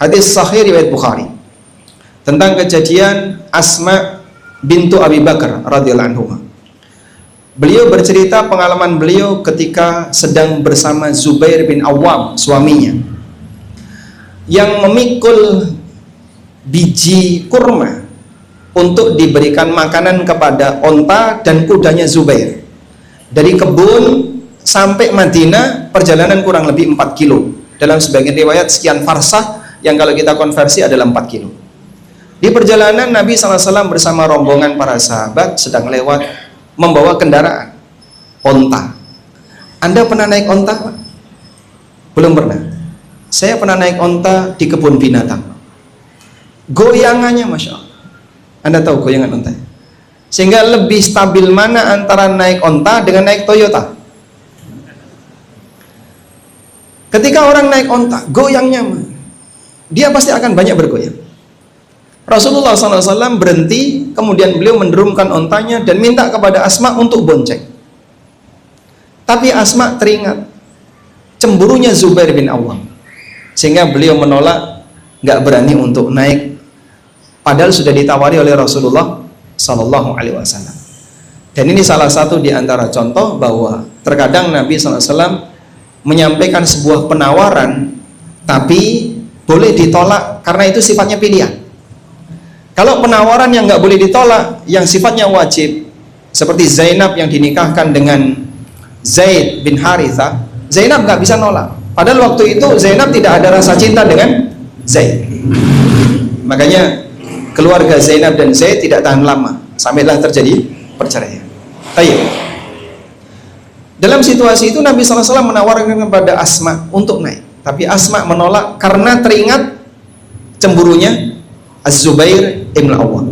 Hadis sahih riwayat Bukhari tentang kejadian Asma bintu Abi Bakar radhiyallahu anhu. Beliau bercerita pengalaman beliau ketika sedang bersama Zubair bin Awam, suaminya, yang memikul biji kurma untuk diberikan makanan kepada onta dan kudanya Zubair. Dari kebun sampai Madinah perjalanan kurang lebih 4 kilo. Dalam sebagian riwayat sekian farsah, yang kalau kita konversi adalah 4 kilo. Di perjalanan Nabi SAW bersama rombongan para sahabat sedang lewat membawa kendaraan onta. Anda pernah naik onta, Pak? Belum pernah. Saya pernah naik onta di kebun binatang. Goyangannya Masya Allah. Anda tahu goyangan onta? Sehingga lebih stabil mana antara naik onta dengan naik Toyota? Ketika orang naik onta, goyangnya dia pasti akan banyak bergoyang. Rasulullah SAW berhenti, kemudian beliau menurunkan ontanya dan minta kepada Asma untuk bonceng. Tapi Asma teringat cemburunya Zubair bin Awwam, sehingga beliau menolak, nggak berani untuk naik. Padahal sudah ditawari oleh Rasulullah SAW. Dan ini salah satu di antara contoh bahwa terkadang Nabi SAW menyampaikan sebuah penawaran, tapi boleh ditolak karena itu sifatnya pilihan. Kalau penawaran yang nggak boleh ditolak, yang sifatnya wajib, seperti Zainab yang dinikahkan dengan Zaid bin Harithah, Zainab nggak bisa nolak. Padahal waktu itu Zainab tidak ada rasa cinta dengan Zaid. Makanya keluarga Zainab dan Zaid tidak tahan lama, sampailah terjadi perceraian. Baik. Dalam situasi itu Nabi SAW menawarkan kepada Asma untuk naik, tapi Asma menolak karena teringat cemburunya Az-Zubair ibn Awwam.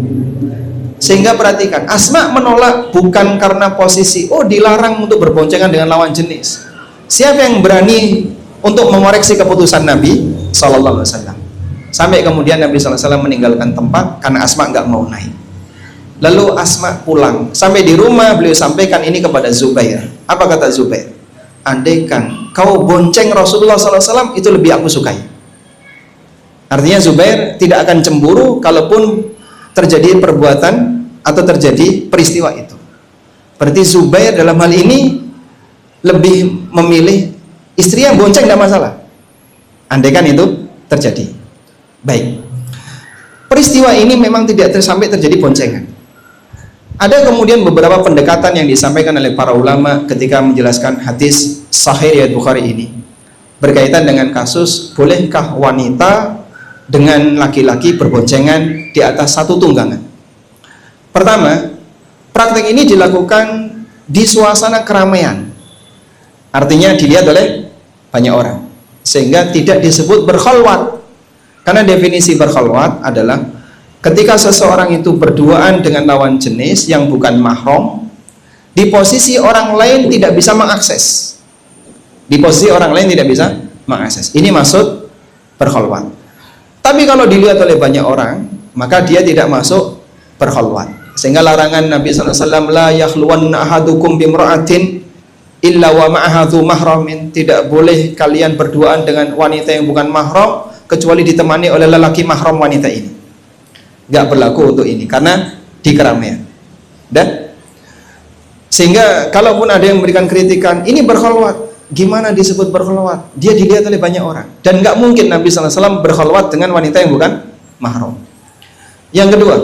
Sehingga perhatikan, Asma menolak bukan karena posisi dilarang untuk berboncengan dengan lawan jenis. Siapa yang berani untuk mengoreksi keputusan Nabi SAW? Sampai kemudian Nabi SAW meninggalkan tempat karena Asma nggak mau naik. Lalu Asma pulang. Sampai di rumah beliau sampaikan ini kepada Zubair. Apa kata Zubair? Andaikan kau bonceng Rasulullah SAW, itu lebih aku sukai. Artinya Zubair tidak akan cemburu kalaupun terjadi perbuatan atau terjadi peristiwa itu. Berarti Zubair dalam hal ini lebih memilih istri yang bonceng, tidak masalah andaikan itu terjadi. Baik, peristiwa ini memang tidak sampai terjadi boncengan. Ada kemudian beberapa pendekatan yang disampaikan oleh para ulama ketika menjelaskan hadis Sahih riwayat Bukhari ini berkaitan dengan kasus bolehkah wanita dengan laki-laki berboncengan di atas satu tunggangan. Pertama, praktek ini dilakukan di suasana keramaian, artinya dilihat oleh banyak orang, sehingga tidak disebut berkhalwat. Karena definisi berkhalwat adalah ketika seseorang itu berduaan dengan lawan jenis yang bukan mahram, di posisi orang lain tidak bisa mengakses. Di posisi orang lain tidak bisa mengakses. Ini maksud berkhalwat. Tapi kalau dilihat oleh banyak orang, maka dia tidak masuk berkhalwat. Sehingga larangan Nabi SAW, la yakhluwanna ahadukum bimra'atin illa wa ma'ahadhu mahramin. Tidak boleh kalian berduaan dengan wanita yang bukan mahram kecuali ditemani oleh lelaki mahram wanita ini. Gak berlaku untuk ini karena di keramaian. Dan sehingga kalaupun ada yang memberikan kritikan, ini berkhalwat. Gimana disebut berkhalwat? Dia dilihat oleh banyak orang, dan nggak mungkin Nabi SAW berkhalwat dengan wanita yang bukan mahram. Yang kedua,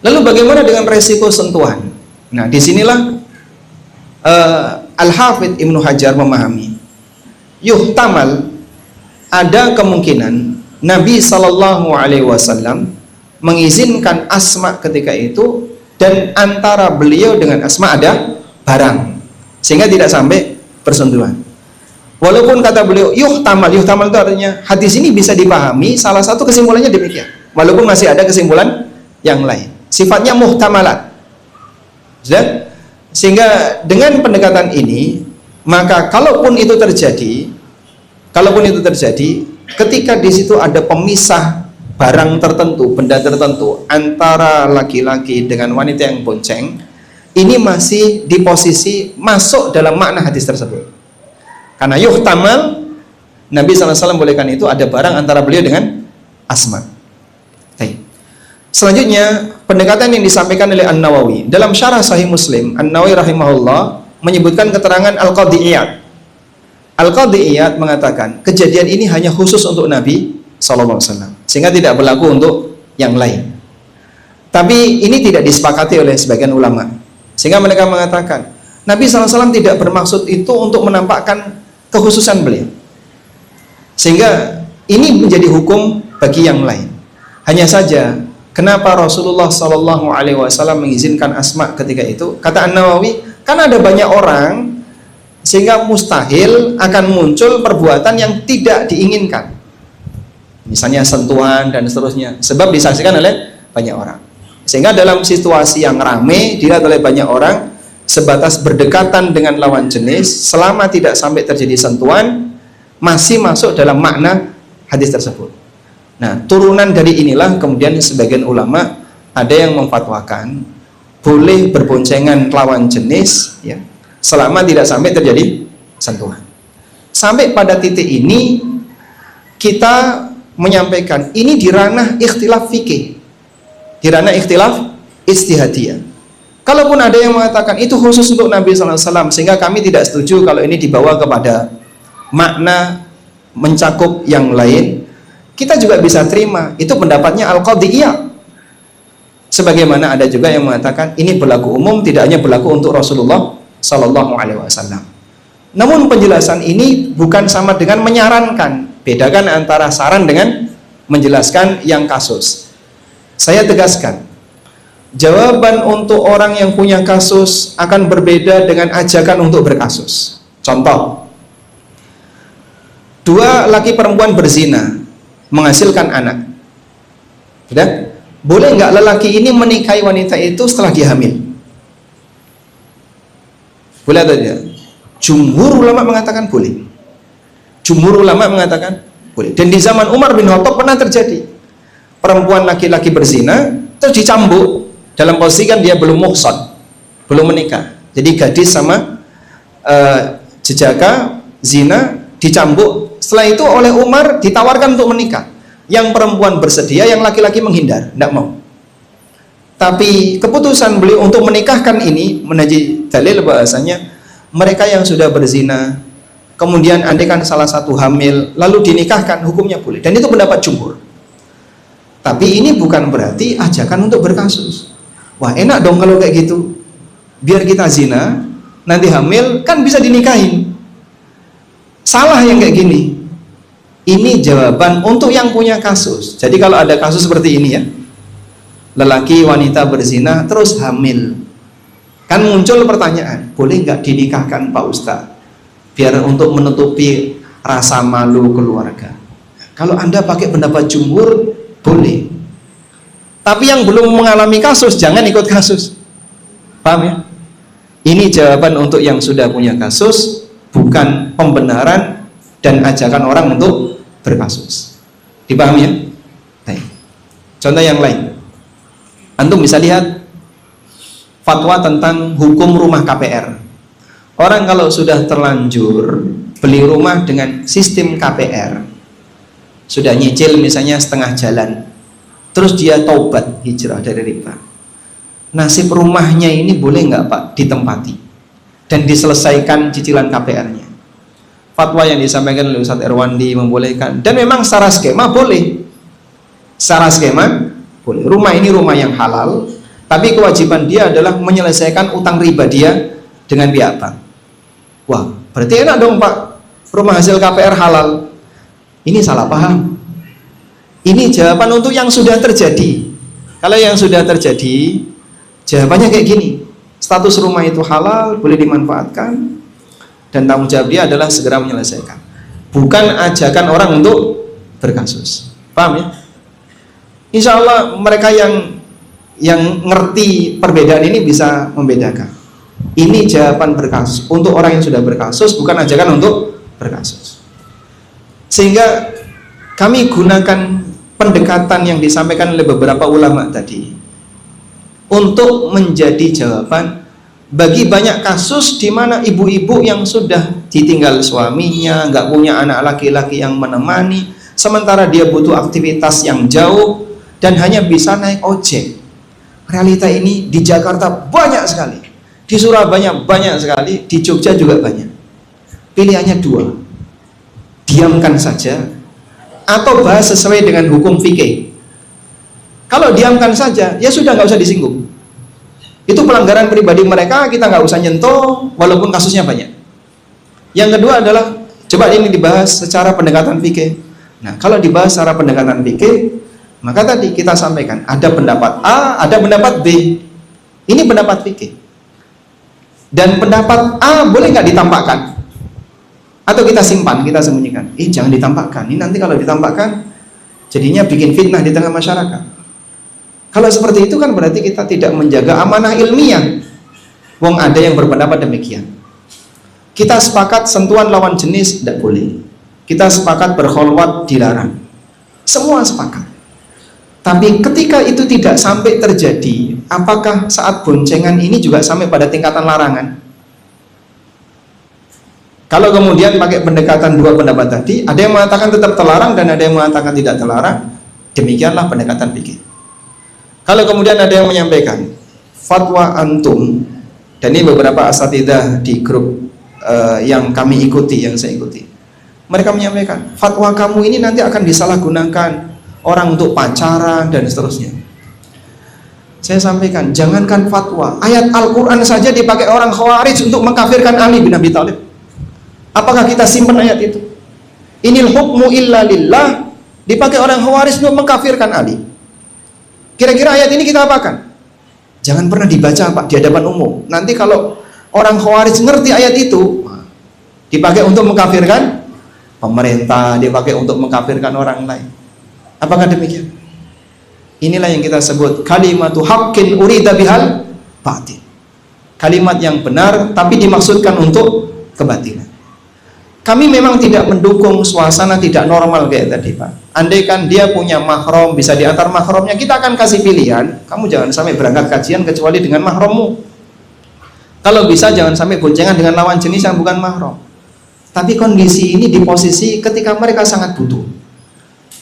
lalu bagaimana dengan resiko sentuhan? Nah, disinilah Al-Hafidh Ibnu Hajar memahami, yuhtamal, ada kemungkinan Nabi SAW mengizinkan Asma ketika itu, dan antara beliau dengan Asma ada barang, sehingga tidak sampai persentuhan. Walaupun kata beliau yuhtamal itu artinya hadis ini bisa dipahami, salah satu kesimpulannya demikian, walaupun masih ada kesimpulan yang lain, sifatnya muhtamalat. Sudah? Sehingga dengan pendekatan ini, maka kalaupun itu terjadi, ketika di situ ada pemisah barang tertentu, benda tertentu antara laki-laki dengan wanita yang bonceng, ini masih di posisi masuk dalam makna hadis tersebut. Karena yuhtamal, Nabi SAW bolehkan itu ada barang antara beliau dengan Asma. Baik. Selanjutnya, pendekatan yang disampaikan oleh An-Nawawi dalam syarah Sahih Muslim. An-Nawawi rahimahullah menyebutkan keterangan Al-Qadhi Iyad. Al-Qadhi Iyad mengatakan kejadian ini hanya khusus untuk Nabi SAW, sehingga tidak berlaku untuk yang lain. Tapi ini tidak disepakati oleh sebagian ulama, sehingga mereka mengatakan Nabi SAW tidak bermaksud itu untuk menampakkan kekhususan beliau, sehingga ini menjadi hukum bagi yang lain. Hanya saja kenapa Rasulullah SAW mengizinkan Asma ketika itu? Kata An-Nawawi, karena ada banyak orang sehingga mustahil akan muncul perbuatan yang tidak diinginkan, misalnya sentuhan dan seterusnya, sebab disaksikan oleh banyak orang. Sehingga dalam situasi yang ramai dilihat oleh banyak orang, sebatas berdekatan dengan lawan jenis, selama tidak sampai terjadi sentuhan, masih masuk dalam makna hadis tersebut. Nah, turunan dari inilah kemudian sebagian ulama ada yang memfatwakan boleh berboncengan lawan jenis, ya, selama tidak sampai terjadi sentuhan. Sampai pada titik ini kita menyampaikan ini di ranah ikhtilaf fikih, di ranah ikhtilaf ijtihadiyah. Kalaupun ada yang mengatakan itu khusus untuk Nabi SAW, sehingga kami tidak setuju kalau ini dibawa kepada makna mencakup yang lain, kita juga bisa terima. Itu pendapatnya Al-Qadiyah. Sebagaimana ada juga yang mengatakan ini berlaku umum, tidak hanya berlaku untuk Rasulullah SAW. Namun penjelasan ini bukan sama dengan menyarankan. Bedakan antara saran dengan menjelaskan yang kasus. Saya tegaskan, jawaban untuk orang yang punya kasus akan berbeda dengan ajakan untuk berkasus. Contoh, dua laki perempuan berzina menghasilkan anak. Sudah? Boleh nggak lelaki ini menikahi wanita itu setelah dia hamil? Boleh atau tidak? Jumhur ulama mengatakan boleh. Jumhur ulama mengatakan boleh. Dan di zaman Umar bin Khattab pernah terjadi. Perempuan laki-laki berzina terus dicambuk dalam posisi kan dia belum muhsan, belum menikah. Jadi gadis sama jejaka zina dicambuk. Setelah itu oleh Umar ditawarkan untuk menikah. Yang perempuan bersedia, yang laki-laki menghindar, tidak mau. Tapi keputusan beliau untuk menikahkan ini menjadi dalil bahasanya mereka yang sudah berzina, kemudian andaikan salah satu hamil lalu dinikahkan, hukumnya boleh. Dan itu pendapat jumhur. Tapi ini bukan berarti ajakan untuk berkasus. Wah, enak dong kalau kayak gitu, biar kita zina, nanti hamil kan bisa dinikahin. Salah yang kayak gini. Ini jawaban untuk yang punya kasus. Jadi kalau ada kasus seperti ini ya, lelaki wanita berzina terus hamil, kan muncul pertanyaan, boleh nggak dinikahkan Pak Ustadz biar untuk menutupi rasa malu keluarga? Kalau Anda pakai pendapat jumhur, boleh. Tapi yang belum mengalami kasus jangan ikut kasus. Paham ya? Ini jawaban untuk yang sudah punya kasus, bukan pembenaran dan ajakan orang untuk berkasus. Dipahami ya? Baik. Contoh yang lain, antum bisa lihat fatwa tentang hukum rumah KPR. Orang kalau sudah terlanjur beli rumah dengan sistem KPR, sudah nyicil misalnya setengah jalan, terus dia taubat hijrah dari riba, nasib rumahnya ini boleh nggak Pak ditempati dan diselesaikan cicilan KPR-nya? Fatwa yang disampaikan oleh Ustadz Erwandi membolehkan, dan memang secara skema boleh. Secara skema boleh. Rumah ini rumah yang halal, tapi kewajiban dia adalah menyelesaikan utang riba dia dengan pihak bank. Wah, berarti enak dong Pak, rumah hasil KPR halal. Ini salah paham. Ini jawaban untuk yang sudah terjadi. Kalau yang sudah terjadi, jawabannya kayak gini, status rumah itu halal, boleh dimanfaatkan, dan tanggung jawab dia adalah segera menyelesaikan. Bukan ajakan orang untuk berkasus. Paham ya? Insya Allah mereka yang ngerti perbedaan ini bisa membedakan. Ini jawaban berkasus untuk orang yang sudah berkasus, bukan ajakan untuk berkasus. Sehingga kami gunakan pendekatan yang disampaikan oleh beberapa ulama tadi untuk menjadi jawaban bagi banyak kasus di mana ibu-ibu yang sudah ditinggal suaminya, nggak punya anak laki-laki yang menemani, sementara dia butuh aktivitas yang jauh dan hanya bisa naik ojek. Realita ini di Jakarta banyak sekali, di Surabaya banyak sekali, di Jogja juga banyak. Pilihannya dua, diamkan saja atau bahas sesuai dengan hukum fikih. Kalau diamkan saja, ya sudah, nggak usah disinggung. Itu pelanggaran pribadi mereka, kita nggak usah nyentuh walaupun kasusnya banyak. Yang kedua adalah coba ini dibahas secara pendekatan fikih. Nah, kalau dibahas secara pendekatan fikih, maka tadi kita sampaikan ada pendapat A, ada pendapat B. Ini pendapat fikih. Dan pendapat A boleh nggak ditampakkan? Atau kita simpan, kita sembunyikan. Jangan ditampakkan. Ini nanti kalau ditampakkan jadinya bikin fitnah di tengah masyarakat. Kalau seperti itu kan berarti kita tidak menjaga amanah ilmiah. Wong ada yang berpendapat demikian. Kita sepakat sentuhan lawan jenis tidak boleh. Kita sepakat berkholwat dilarang. Semua sepakat. Tapi ketika itu tidak sampai terjadi, apakah saat boncengan ini juga sampai pada tingkatan larangan? Kalau kemudian pakai pendekatan dua pendapat tadi, ada yang mengatakan tetap terlarang dan ada yang mengatakan tidak terlarang, demikianlah pendekatan fikih. Kalau kemudian ada yang menyampaikan fatwa antum, dan ini beberapa asatidzah di grup yang kami ikuti, yang saya ikuti, mereka menyampaikan fatwa kamu ini nanti akan disalahgunakan orang untuk pacaran dan seterusnya. Saya sampaikan, jangankan fatwa, ayat Al-Quran saja dipakai orang Khawarij untuk mengkafirkan Ali bin Abi Thalib. Apakah kita simpan ayat itu? Inil hukmu illa lillah dipakai orang Khawarij untuk mengkafirkan Ali. Kira-kira ayat ini kita apakan? Jangan pernah dibaca Pak di hadapan umum. Nanti kalau orang Khawarij ngerti ayat itu, dipakai untuk mengkafirkan pemerintah, dipakai untuk mengkafirkan orang lain. Apakah demikian? Inilah yang kita sebut kalimatu haqqin urida bihal batil. Kalimat yang benar tapi dimaksudkan untuk kebatilan. Kami memang tidak mendukung suasana tidak normal kayak tadi Pak. Andaikan dia punya mahram, bisa diantar mahramnya, kita akan kasih pilihan. Kamu jangan sampai berangkat kajian kecuali dengan mahrammu. Kalau bisa jangan sampai boncengan dengan lawan jenis yang bukan mahram. Tapi kondisi ini di posisi ketika mereka sangat butuh.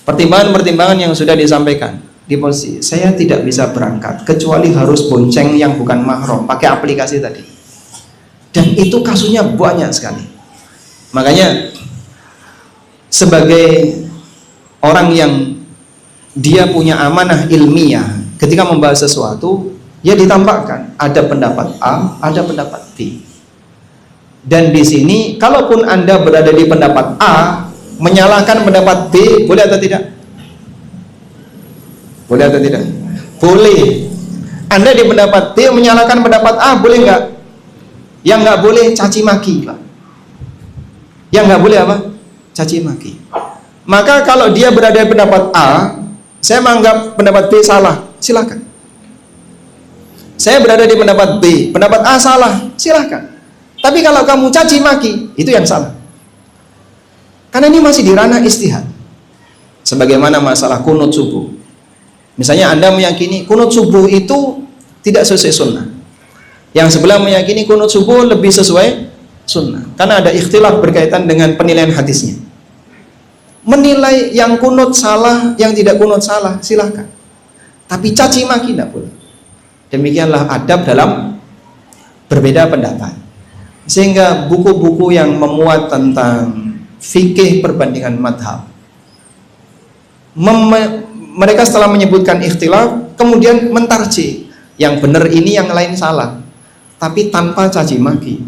Pertimbangan-pertimbangan yang sudah disampaikan di posisi saya tidak bisa berangkat kecuali harus bonceng yang bukan mahram, pakai aplikasi tadi. Dan itu kasusnya banyak sekali. Makanya sebagai orang yang dia punya amanah ilmiah, ketika membahas sesuatu ya ditampakkan ada pendapat A, ada pendapat B. Dan di sini kalaupun Anda berada di pendapat A, menyalahkan pendapat B, boleh atau tidak? Boleh atau tidak? Boleh. Anda di pendapat B menyalahkan pendapat A, boleh nggak? Yang nggak boleh caci maki Pak. Yang nggak boleh apa? Caci maki. Maka kalau dia berada di pendapat A, saya menganggap pendapat B salah, silakan. Saya berada di pendapat B, pendapat A salah, silakan. Tapi kalau kamu caci maki, itu yang salah. Karena ini masih di ranah ijtihad. Sebagaimana masalah kunut subuh. Misalnya Anda meyakini kunut subuh itu tidak sesuai sunnah. Yang sebelah meyakini kunut subuh lebih sesuai sunnah. Karena ada ikhtilaf berkaitan dengan penilaian hadisnya. Menilai yang kunut salah, yang tidak kunut salah, silahkan. Tapi caci maki tidak boleh. Demikianlah adab dalam berbeda pendapat. Sehingga buku-buku yang memuat tentang fikih perbandingan madhab, mereka setelah menyebutkan ikhtilaf, kemudian mentarjih yang benar ini, yang lain salah, tapi tanpa caci maki,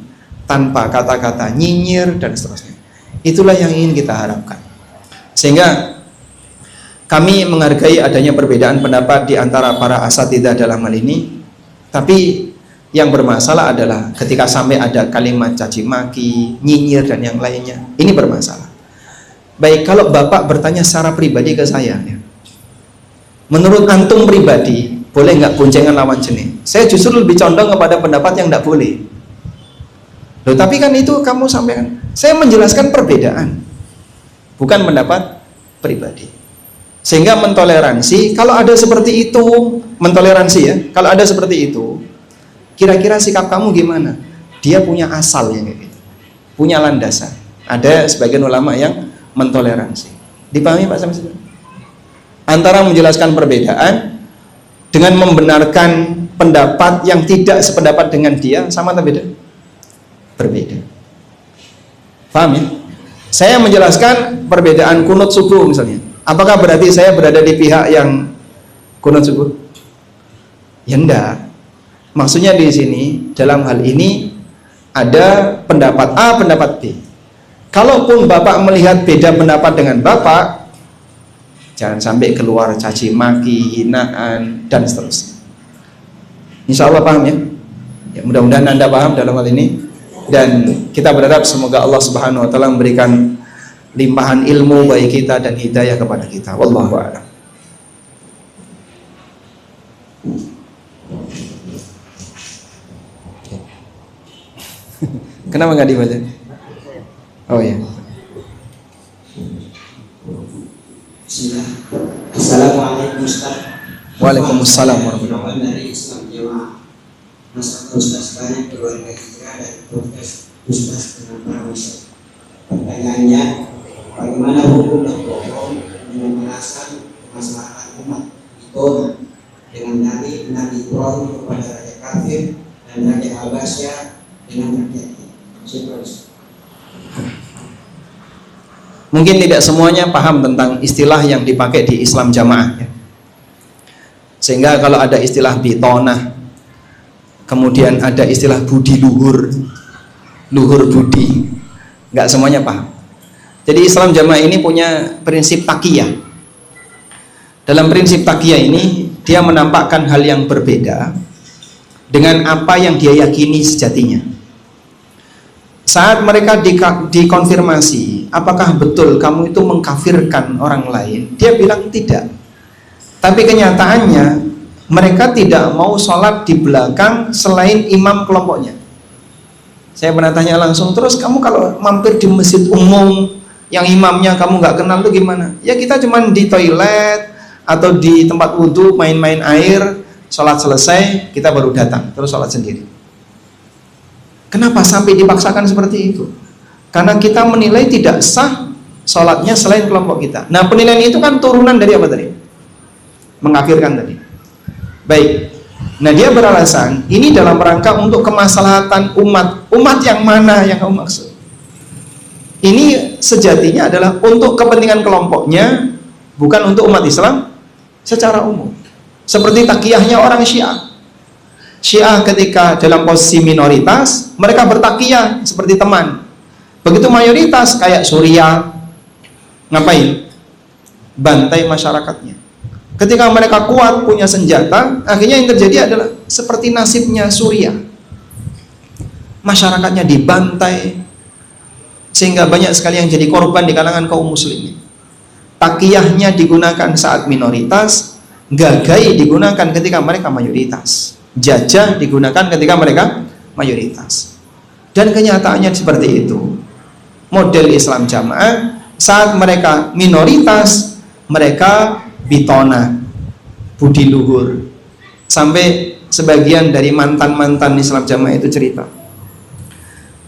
tanpa kata-kata nyinyir dan seterusnya. Itulah yang ingin kita harapkan. Sehingga kami menghargai adanya perbedaan pendapat di antara para asatidzah dalam hal ini. Tapi yang bermasalah adalah ketika sampai ada kalimat caci maki, nyinyir dan yang lainnya. Ini bermasalah. Baik, kalau Bapak bertanya secara pribadi ke saya, ya, menurut antum pribadi boleh nggak boncengan lawan jenis? Saya justru lebih condong kepada pendapat yang nggak boleh. Loh, tapi kan itu kamu sampaikan. Saya menjelaskan perbedaan, bukan pendapat pribadi. Sehingga mentoleransi, kalau ada seperti itu, mentoleransi ya, kalau ada seperti itu, kira-kira sikap kamu gimana? Dia punya asal yang kayak gitu, punya landasan. Ada sebagian ulama yang mentoleransi. Dipahami Pak Samsul? Antara menjelaskan perbedaan dengan membenarkan pendapat yang tidak sependapat dengan dia, sama atau beda? Berbeda. Paham ya? Saya menjelaskan perbedaan kunut subuh misalnya. Apakah berarti saya berada di pihak yang kunut subuh? Ya enggak. Maksudnya di sini dalam hal ini ada pendapat A, pendapat B. Kalaupun Bapak melihat beda pendapat dengan Bapak, jangan sampai keluar caci maki, hinaan dan seterusnya. Insya Allah paham ya? Ya mudah-mudahan Anda paham dalam hal ini. Dan kita berharap semoga Allah Subhanahu wa taala memberikan limpahan ilmu bagi kita dan hidayah kepada kita. Wallahu a'lam. Kenapa nggak dibaca? Oh ya. Bismillah. Assalamualaikum Ustaz. Waalaikumsalam warahmatullahi wabarakatuh. Dari Islam Jamaah. Masalah Ustaz banyak keluarga hijrah dan protes Ustaz dengan para Ustaz. Pertanyaannya, bagaimana hukum berbohong dengan alasan kemaslahatan umat ditolak dengan Nabi Ibrahim kepada raja kafir dan raja Abbasya dengan rakyatnya? Mungkin tidak semuanya paham tentang istilah yang dipakai di Islam Jamaah ya. Sehingga kalau ada istilah bitonah, kemudian ada istilah budi luhur, luhur budi, nggak semuanya paham. Jadi Islam Jamaah ini punya prinsip taqiyah. Dalam prinsip taqiyah ini dia menampakkan hal yang berbeda dengan apa yang dia yakini sejatinya. Saat mereka dikonfirmasi, apakah betul kamu itu mengkafirkan orang lain? Dia bilang tidak. Tapi kenyataannya mereka tidak mau sholat di belakang selain imam kelompoknya. Saya pernah tanya langsung, terus kamu kalau mampir di masjid umum yang imamnya kamu nggak kenal itu gimana? Ya kita cuma di toilet atau di tempat wudhu main-main air, sholat selesai kita baru datang terus sholat sendiri. Kenapa sampai dipaksakan seperti itu? Karena kita menilai tidak sah sholatnya selain kelompok kita. Nah penilaian itu kan turunan dari apa tadi? Mengkafirkan tadi. Baik. Nah dia beralasan ini dalam rangka untuk kemaslahatan umat. Umat yang mana yang kamu maksud? Ini sejatinya adalah untuk kepentingan kelompoknya, bukan untuk umat Islam secara umum. Seperti takiyahnya orang Syiah. Syiah ketika dalam posisi minoritas, mereka bertakiyah seperti teman. Begitu mayoritas kayak Suriah, ngapain? Bantai masyarakatnya. Ketika mereka kuat punya senjata, akhirnya yang terjadi adalah seperti nasibnya Suriah. Masyarakatnya dibantai, sehingga banyak sekali yang jadi korban di kalangan kaum muslimin. Takiyahnya digunakan saat minoritas, gagai digunakan ketika mereka mayoritas. Jajah digunakan ketika mereka mayoritas. Dan kenyataannya seperti itu. Model Islam Jamaah saat mereka minoritas, mereka bitona, budi luhur. Sampai sebagian dari mantan-mantan Islam Jamaah itu cerita,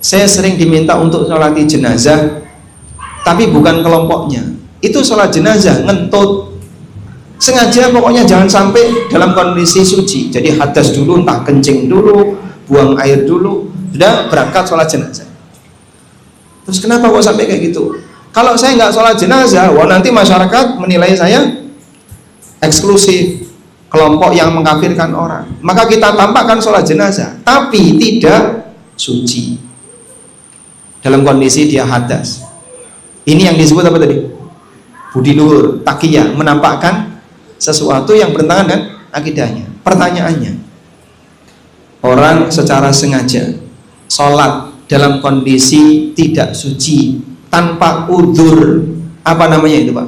saya sering diminta untuk sholati jenazah, tapi bukan kelompoknya. Itu sholat jenazah ngentut, sengaja pokoknya jangan sampai dalam kondisi suci. Jadi hadas dulu, entah kencing dulu, buang air dulu, sudah berangkat sholat jenazah. Terus kenapa kok sampai kayak gitu? Kalau saya nggak sholat jenazah, wah nanti masyarakat menilai saya eksklusif, kelompok yang mengkafirkan orang. Maka kita tampakkan sholat jenazah, tapi tidak suci. Dalam kondisi dia hadas. Ini yang disebut apa tadi? Budi luhur, takiyah, menampakkan sesuatu yang bertentangan dengan akidahnya. Pertanyaannya, orang secara sengaja sholat dalam kondisi tidak suci tanpa udzur, apa namanya itu Pak?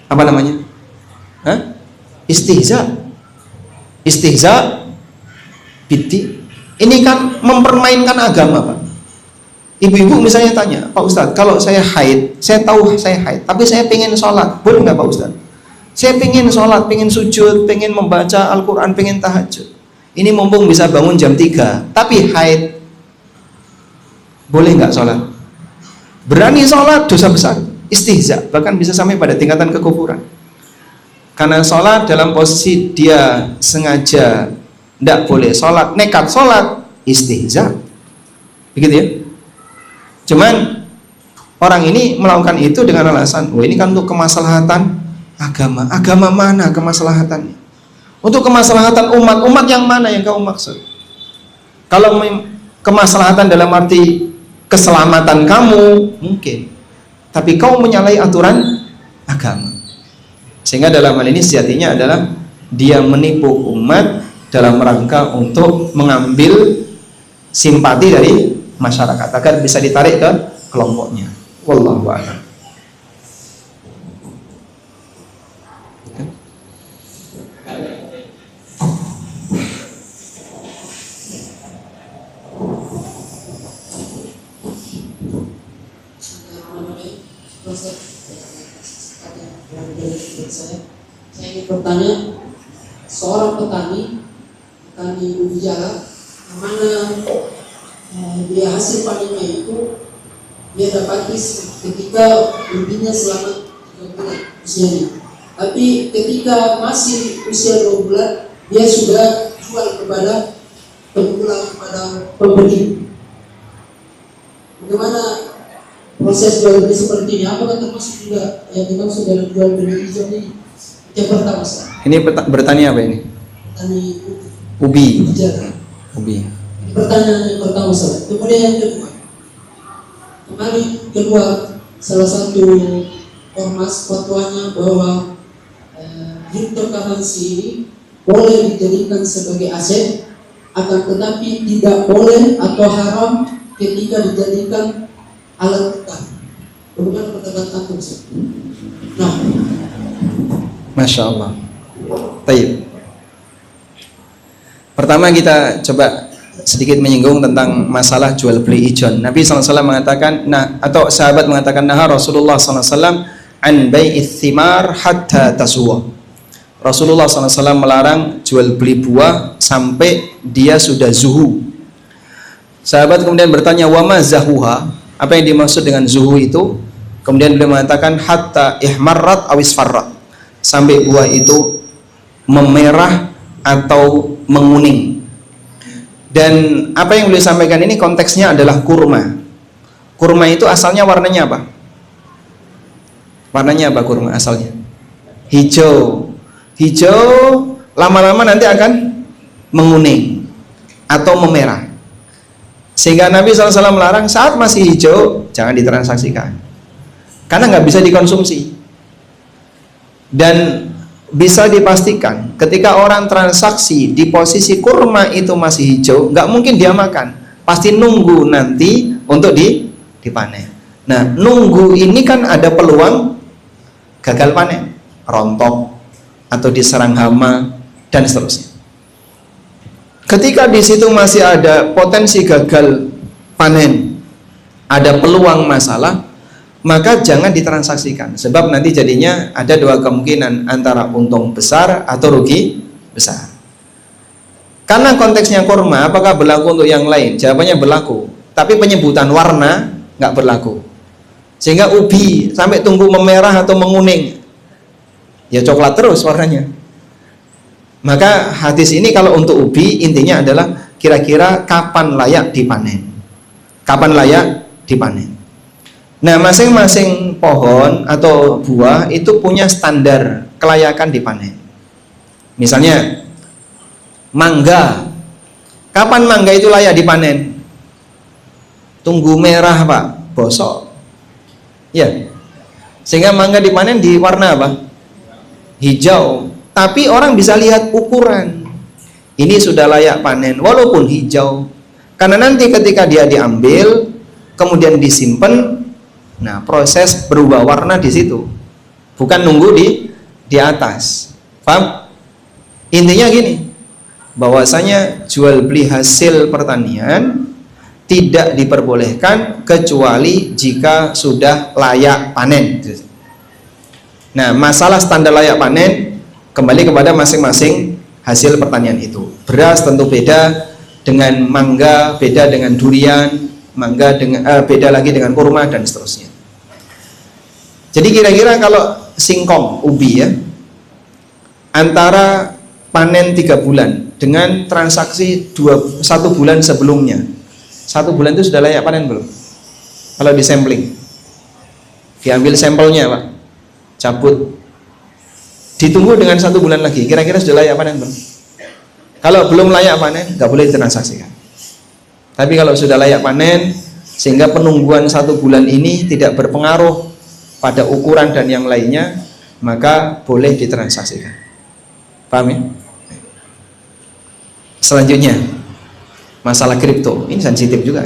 Apa namanya? Hah? Istihza. Istihza biddi. Ini kan mempermainkan agama Pak. Ibu-ibu misalnya tanya, Pak Ustadz, kalau saya haid, saya tahu saya haid, tapi saya pengen sholat, boleh nggak Pak Ustadz? Saya pengen sholat, pengen sujud, pengen membaca Al-Quran, pengen tahajud. Ini mumpung bisa bangun jam 3, tapi haid, boleh nggak sholat? Berani sholat, dosa besar, istihza, bahkan bisa sampai pada tingkatan kekufuran. Karena sholat dalam posisi dia sengaja tidak boleh sholat, nekat sholat, istihza, begitu ya. Cuman orang ini melakukan itu dengan alasan, oh ini kan untuk kemaslahatan agama. Agama mana kemaslahatannya? Untuk kemaslahatan umat. Umat yang mana yang kamu maksud? Kalau kemaslahatan dalam arti keselamatan kamu, mungkin. Tapi kau menyalahi aturan agama. Sehingga dalam hal ini sejatinya adalah dia menipu umat dalam rangka untuk mengambil simpati dari masyarakat agar bisa ditarik ke kelompoknya. Wallahu a'lam. Saya ingin bertanya, seorang petani ubi jala, yang mana dia hasil panennya itu dia dapati ketika ubinya selama 3 bulan usianya. Tapi ketika masih usia 2 bulan, dia sudah jual kepada pengguna, kepada pembeli. Bagaimana proses jual beli seperti ini? Apakah termasuk juga yang dimaksud dalam jual beli hijau ini? Yang pertama, Ini bertanya apa ini? Petani Ubi. jala. Ubi. Pertanyaan yang pertama, kemudian yang kedua, kemarin keluar salah satu ormas fatwanya bahwa cryptocurrency ini boleh dijadikan sebagai aset, akan tetapi tidak boleh atau haram ketika dijadikan alat tukar. Bagaimana pendapat antum? Nah, Masya Allah. Taib. Pertama kita coba sedikit menyinggung tentang masalah jual beli ijon. Nabi SAW mengatakan, atau sahabat mengatakan, Rasulullah SAW an bai'ith thimar hatta taswa. Rasulullah SAW melarang jual beli buah sampai dia sudah zuhu. Sahabat kemudian bertanya, wa ma zahuha? Apa yang dimaksud dengan zuhu itu? Kemudian beliau mengatakan, hatta ihmarrat awis farrat, sampai buah itu memerah atau menguning. Dan apa yang beliau sampaikan ini konteksnya adalah kurma. Kurma itu asalnya warnanya apa? Warnanya apa kurma asalnya? Hijau. Hijau lama-lama nanti akan menguning atau memerah. Sehingga Nabi SAW melarang saat masih hijau jangan ditransaksikan, karena nggak bisa dikonsumsi. Dan bisa dipastikan ketika orang transaksi di posisi kurma itu masih hijau, nggak mungkin dia makan, pasti nunggu nanti untuk dipanen. Nah, nunggu ini kan ada peluang gagal panen, rontok atau diserang hama dan seterusnya. Ketika di situ masih ada potensi gagal panen, ada peluang masalah, maka jangan ditransaksikan, sebab nanti jadinya ada 2 kemungkinan, antara untung besar atau rugi besar. Karena konteksnya kurma, apakah berlaku untuk yang lain? Jawabannya berlaku, tapi penyebutan warna nggak berlaku. Sehingga ubi sampai tunggu memerah atau menguning, ya coklat terus warnanya. Maka hadis ini kalau untuk ubi intinya adalah kira-kira kapan layak dipanen, kapan layak dipanen. Nah, masing-masing pohon atau buah itu punya standar kelayakan dipanen. Misalnya mangga, kapan mangga itu layak dipanen? Tunggu merah Pak, bosok. Ya, sehingga mangga dipanen di warna apa? Hijau. Tapi orang bisa lihat ukuran, ini sudah layak panen walaupun hijau, karena nanti ketika dia diambil kemudian disimpan, nah proses berubah warna di situ, bukan nunggu di atas. Paham? Intinya gini, bahwasanya jual beli hasil pertanian tidak diperbolehkan kecuali jika sudah layak panen. Nah, masalah standar layak panen kembali kepada masing-masing hasil pertanian itu. Beras tentu beda dengan mangga, beda dengan durian, mangga dengan beda lagi dengan kurma dan seterusnya. Jadi kira-kira kalau singkong, ubi ya, antara panen 3 bulan dengan transaksi 1 bulan sebelumnya, 1 bulan itu sudah layak panen belum? Kalau di sampling, diambil sampelnya Pak, cabut, ditunggu dengan 1 bulan lagi, kira-kira sudah layak panen belum? Kalau belum layak panen, nggak boleh ditransaksikan. Tapi kalau sudah layak panen, sehingga penungguan 1 bulan ini tidak berpengaruh pada ukuran dan yang lainnya, maka boleh ditransaksikan. Paham ya? Selanjutnya, masalah kripto. Ini sensitif juga.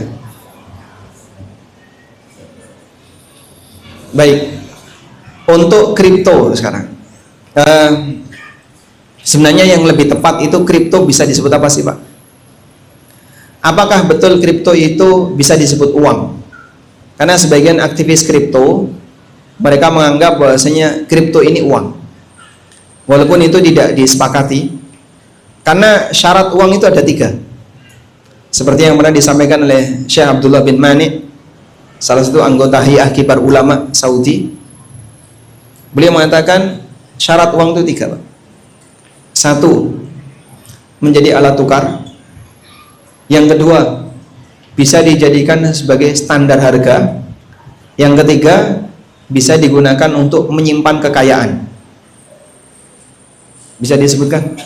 Baik, untuk kripto sekarang, sebenarnya yang lebih tepat itu kripto bisa disebut apa sih Pak? Apakah betul kripto itu bisa disebut uang? Karena sebagian aktivis kripto mereka menganggap bahwasanya kripto ini uang, walaupun itu tidak disepakati. Karena syarat uang itu ada 3, seperti yang pernah disampaikan oleh Syekh Abdullah bin Mani, salah satu anggota Hay'ah Kibar Ulama Saudi. Beliau mengatakan syarat uang itu 3 Pak. 1, menjadi alat tukar. Yang kedua, bisa dijadikan sebagai standar harga. Yang ketiga, bisa digunakan untuk menyimpan kekayaan. Bisa disebutkan?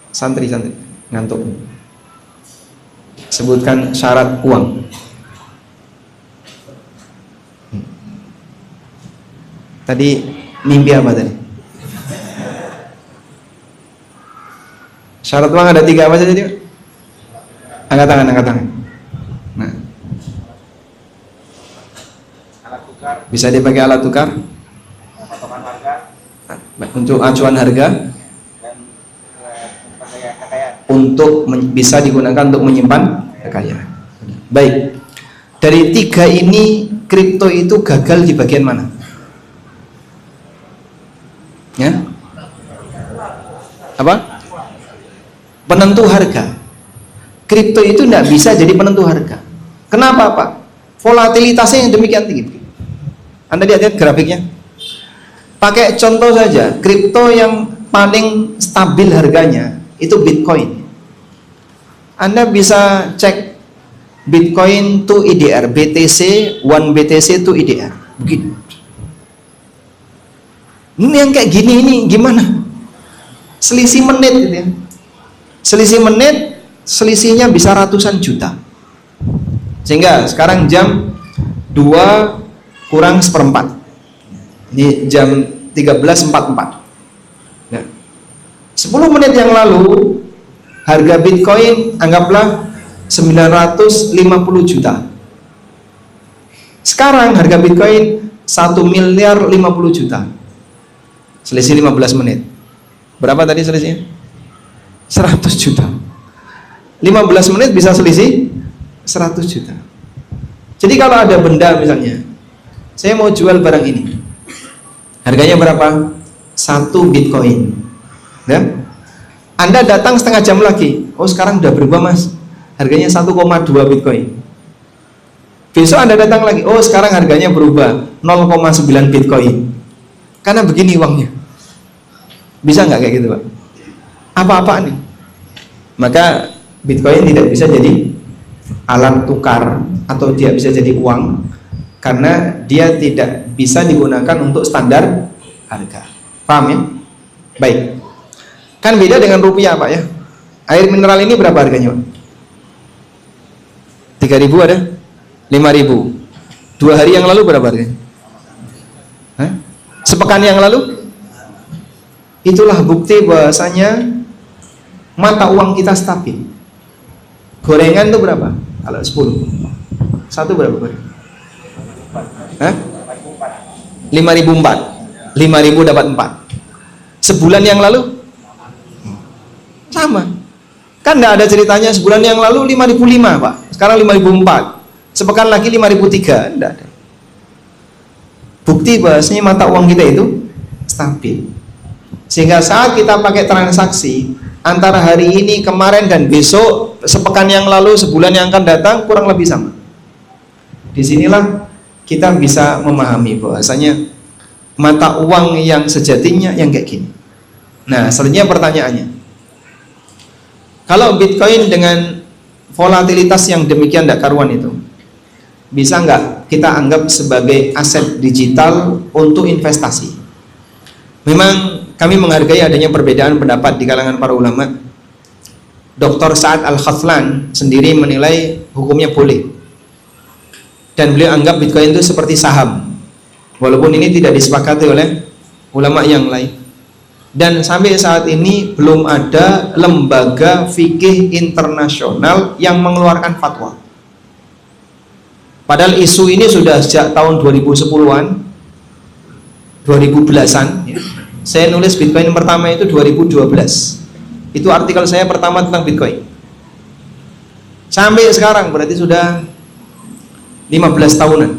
Santri-santri ngantuk. Sebutkan syarat uang. Tadi mimpi apa tadi? Syarat uang ada 3 apa saja dia? Angkat tangan, angkat tangan. Nah, bisa dipakai alat tukar, untuk acuan harga, untuk bisa digunakan untuk menyimpan kekayaan. Baik, dari 3 ini kripto itu gagal di bagian mana? Ya? Apa? Penentu harga. Kripto itu tidak bisa jadi penentu harga. Kenapa Pak? Volatilitasnya yang demikian tinggi. Anda lihat grafiknya. Pakai contoh saja, kripto yang paling stabil harganya itu Bitcoin. Anda bisa cek Bitcoin to IDR, BTC, 1 BTC to IDR. Begitu. Ini yang kayak gini ini gimana? Selisih menit gitu ya. Selisih menit, selisihnya bisa ratusan juta. Sehingga sekarang jam 2 kurang seperempat. Ini jam 13.44. Nah, 10 menit yang lalu harga Bitcoin anggaplah 950 juta. Sekarang harga Bitcoin 1 miliar 50 juta. Selisih 15 menit. Berapa tadi selisihnya? 100 juta. 15 menit bisa selisih 100 juta. Jadi kalau ada benda misalnya, saya mau jual barang ini, harganya berapa? 1 Bitcoin. Ya? Anda datang setengah jam lagi, oh sekarang udah berubah mas, harganya 1,2 Bitcoin. Besok Anda datang lagi, oh sekarang harganya berubah 0,9 Bitcoin. Karena begini uangnya. Bisa nggak kayak gitu Pak? Apa-apaan nih? Maka Bitcoin tidak bisa jadi alat tukar atau dia bisa jadi uang karena dia tidak bisa digunakan untuk standar harga. Paham ya? Baik. Kan beda dengan rupiah Pak ya. Air mineral ini berapa harganya Pak? 3.000 ada? 5.000. 2 hari yang lalu berapa harganya? Hah? Sepekan yang lalu? Itulah bukti bahwasanya mata uang kita stabil. Gorengan itu berapa? Kalau 10. Satu berapa? Hah? 5.004. 5.000 dapat 4. Sebulan yang lalu? Sama. Kan enggak ada ceritanya sebulan yang lalu 5.005 Pak. Sekarang 5.004. Sepekan lagi 5.003. Enggak ada. Bukti bahwasanya mata uang kita itu stabil. Sehingga saat kita pakai transaksi antara hari ini, kemarin, dan besok, sepekan yang lalu, sebulan yang akan datang, kurang lebih sama. Disinilah kita bisa memahami bahwasanya mata uang yang sejatinya yang kayak gini. Nah, selanjutnya pertanyaannya, kalau Bitcoin dengan volatilitas yang demikian tidak karuan itu, bisa nggak kita anggap sebagai aset digital untuk investasi? Memang kami menghargai adanya perbedaan pendapat di kalangan para ulama. Dr. Sa'ad Al-Khathlan sendiri menilai hukumnya boleh, dan beliau anggap Bitcoin itu seperti saham, walaupun ini tidak disepakati oleh ulama yang lain. Dan sampai saat ini belum ada lembaga fikih internasional yang mengeluarkan fatwa. Padahal isu ini sudah sejak tahun 2010-an, 2010-an ya. Saya nulis Bitcoin pertama itu 2012. Itu artikel saya pertama tentang Bitcoin. Sampai sekarang berarti sudah 15 tahunan.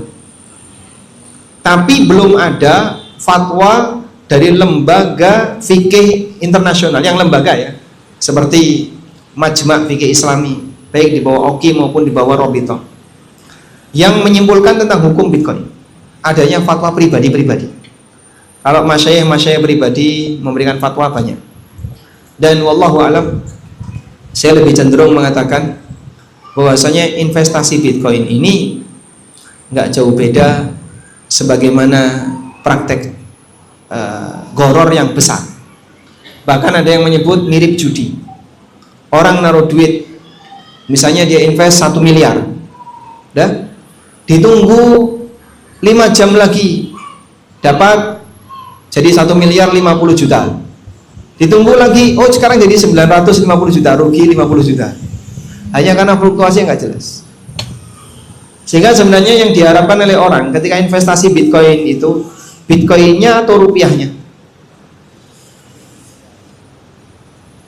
Tapi belum ada fatwa dari lembaga fikih internasional, yang lembaga ya, seperti Majma' Fikih Islami, baik di bawah OKI maupun di bawah Robito, yang menyimpulkan tentang hukum Bitcoin. Adanya fatwa pribadi-pribadi. Kalau masyayikh pribadi memberikan fatwa banyak. Dan wallahu alam, saya lebih cenderung mengatakan bahwasanya investasi Bitcoin ini nggak jauh beda sebagaimana praktek goror yang besar. Bahkan ada yang menyebut mirip judi. Orang naruh duit, misalnya dia invest 1 miliar, ditunggu 5 jam lagi dapat jadi 1 miliar 50 juta. Ditunggu lagi, oh sekarang jadi 950 juta, rugi 50 juta. Hanya karena fluktuasi yang nggak jelas. Sehingga sebenarnya yang diharapkan oleh orang ketika investasi Bitcoin itu, Bitcoinnya atau rupiahnya?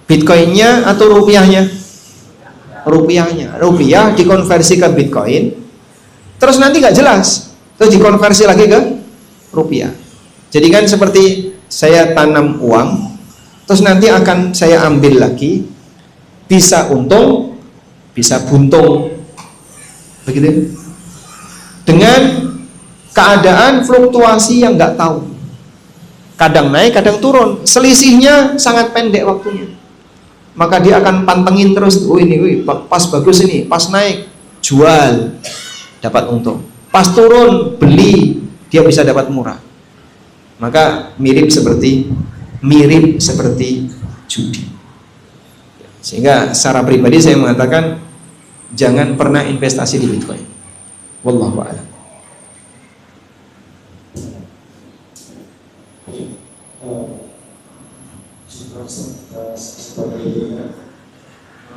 Bitcoinnya atau rupiahnya? Rupiahnya. Rupiah dikonversi ke Bitcoin, terus nanti nggak jelas, terus dikonversi lagi ke rupiah. Jadi kan seperti saya tanam uang, terus nanti akan saya ambil lagi, bisa untung, bisa buntung, begitu. Dengan keadaan fluktuasi yang nggak tahu, kadang naik, kadang turun, selisihnya sangat pendek waktunya. Maka dia akan pantengin terus, oh ini, pas bagus ini, pas naik, jual, dapat untung. Pas turun, beli, dia bisa dapat murah. Maka mirip seperti judi. Sehingga secara pribadi saya mengatakan jangan pernah investasi di Bitcoin. Wallahu a'lam.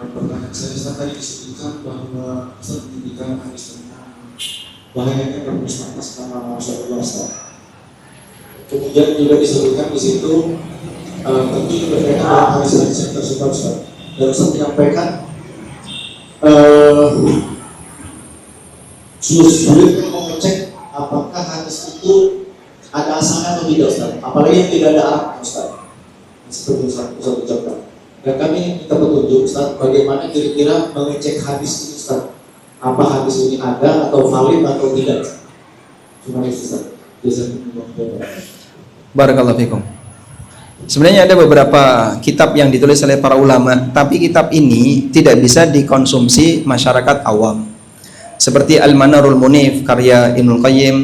Pertanyaan saya tadi disebutkan bahwa pendidikan hadis tentang bahayanya bermusnah nama Rasulullah SAW. Kemudian juga disebutkan di situ tentu berkaitan dengan hadis-hadis yang tersebut, Ustaz. Dan Ustaz menyampaikan sulit mau mengecek apakah hadis itu ada asalnya atau tidak, Ustaz. Apalagi yang tidak ada arahnya, Ustaz. Seperti Ustaz ucapkan. Dan kami minta petunjuk, Ustaz, bagaimana kira-kira mengecek hadis itu, Ustaz. Apa hadis ini ada atau valid atau tidak? Terima kasih, Ustaz. Barakallahu fikum. Sebenarnya ada beberapa kitab yang ditulis oleh para ulama, tapi kitab ini tidak bisa dikonsumsi masyarakat awam. Seperti Al-Manarul Munif karya Ibnul Qayyim,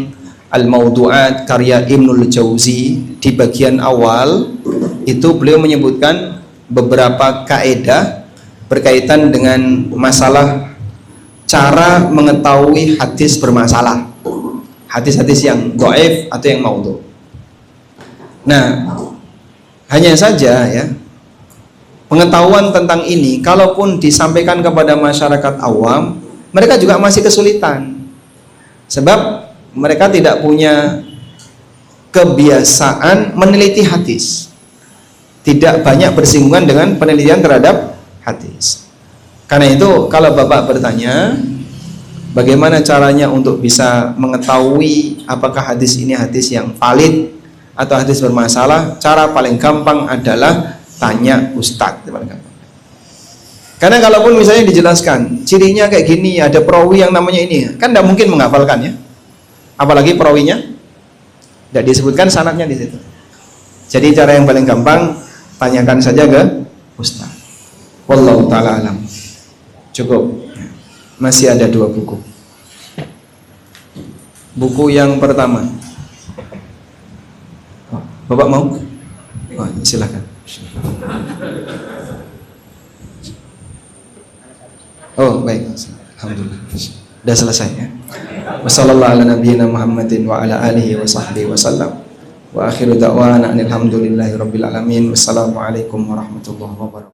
Al-Mawdu'at karya Ibnul Jauzi. Di bagian awal itu beliau menyebutkan beberapa kaedah berkaitan dengan masalah cara mengetahui hadis bermasalah, hadis-hadis yang dhaif atau yang maudhu'. Nah, hanya saja ya, pengetahuan tentang ini kalaupun disampaikan kepada masyarakat awam, mereka juga masih kesulitan, sebab mereka tidak punya kebiasaan meneliti hadis, tidak banyak bersinggungan dengan penelitian terhadap hadis. Karena itu kalau Bapak bertanya bagaimana caranya untuk bisa mengetahui apakah hadis ini hadis yang valid atau hadis bermasalah, cara paling gampang adalah tanya ustadz. Karena kalaupun misalnya dijelaskan cirinya kayak gini, ada perawi yang namanya ini, kan tidak mungkin menghafalkan ya, apalagi perawinya tidak disebutkan sanadnya di situ. Jadi cara yang paling gampang, tanyakan saja ke ustaz. Wallahu ta'ala alam. Cukup. Masih ada 2 buku. Buku yang pertama, Bapak mau? Oh, silakan. Oh, baik. Alhamdulillah. Sudah selesai ya. Wassallallahu ala nabiyyina Muhammadin wa ala alihi wa sahbihi wasallam. Wa akhiru da'wana alhamdulillahi rabbil alamin. Wassalamualaikum warahmatullahi wabarakatuh.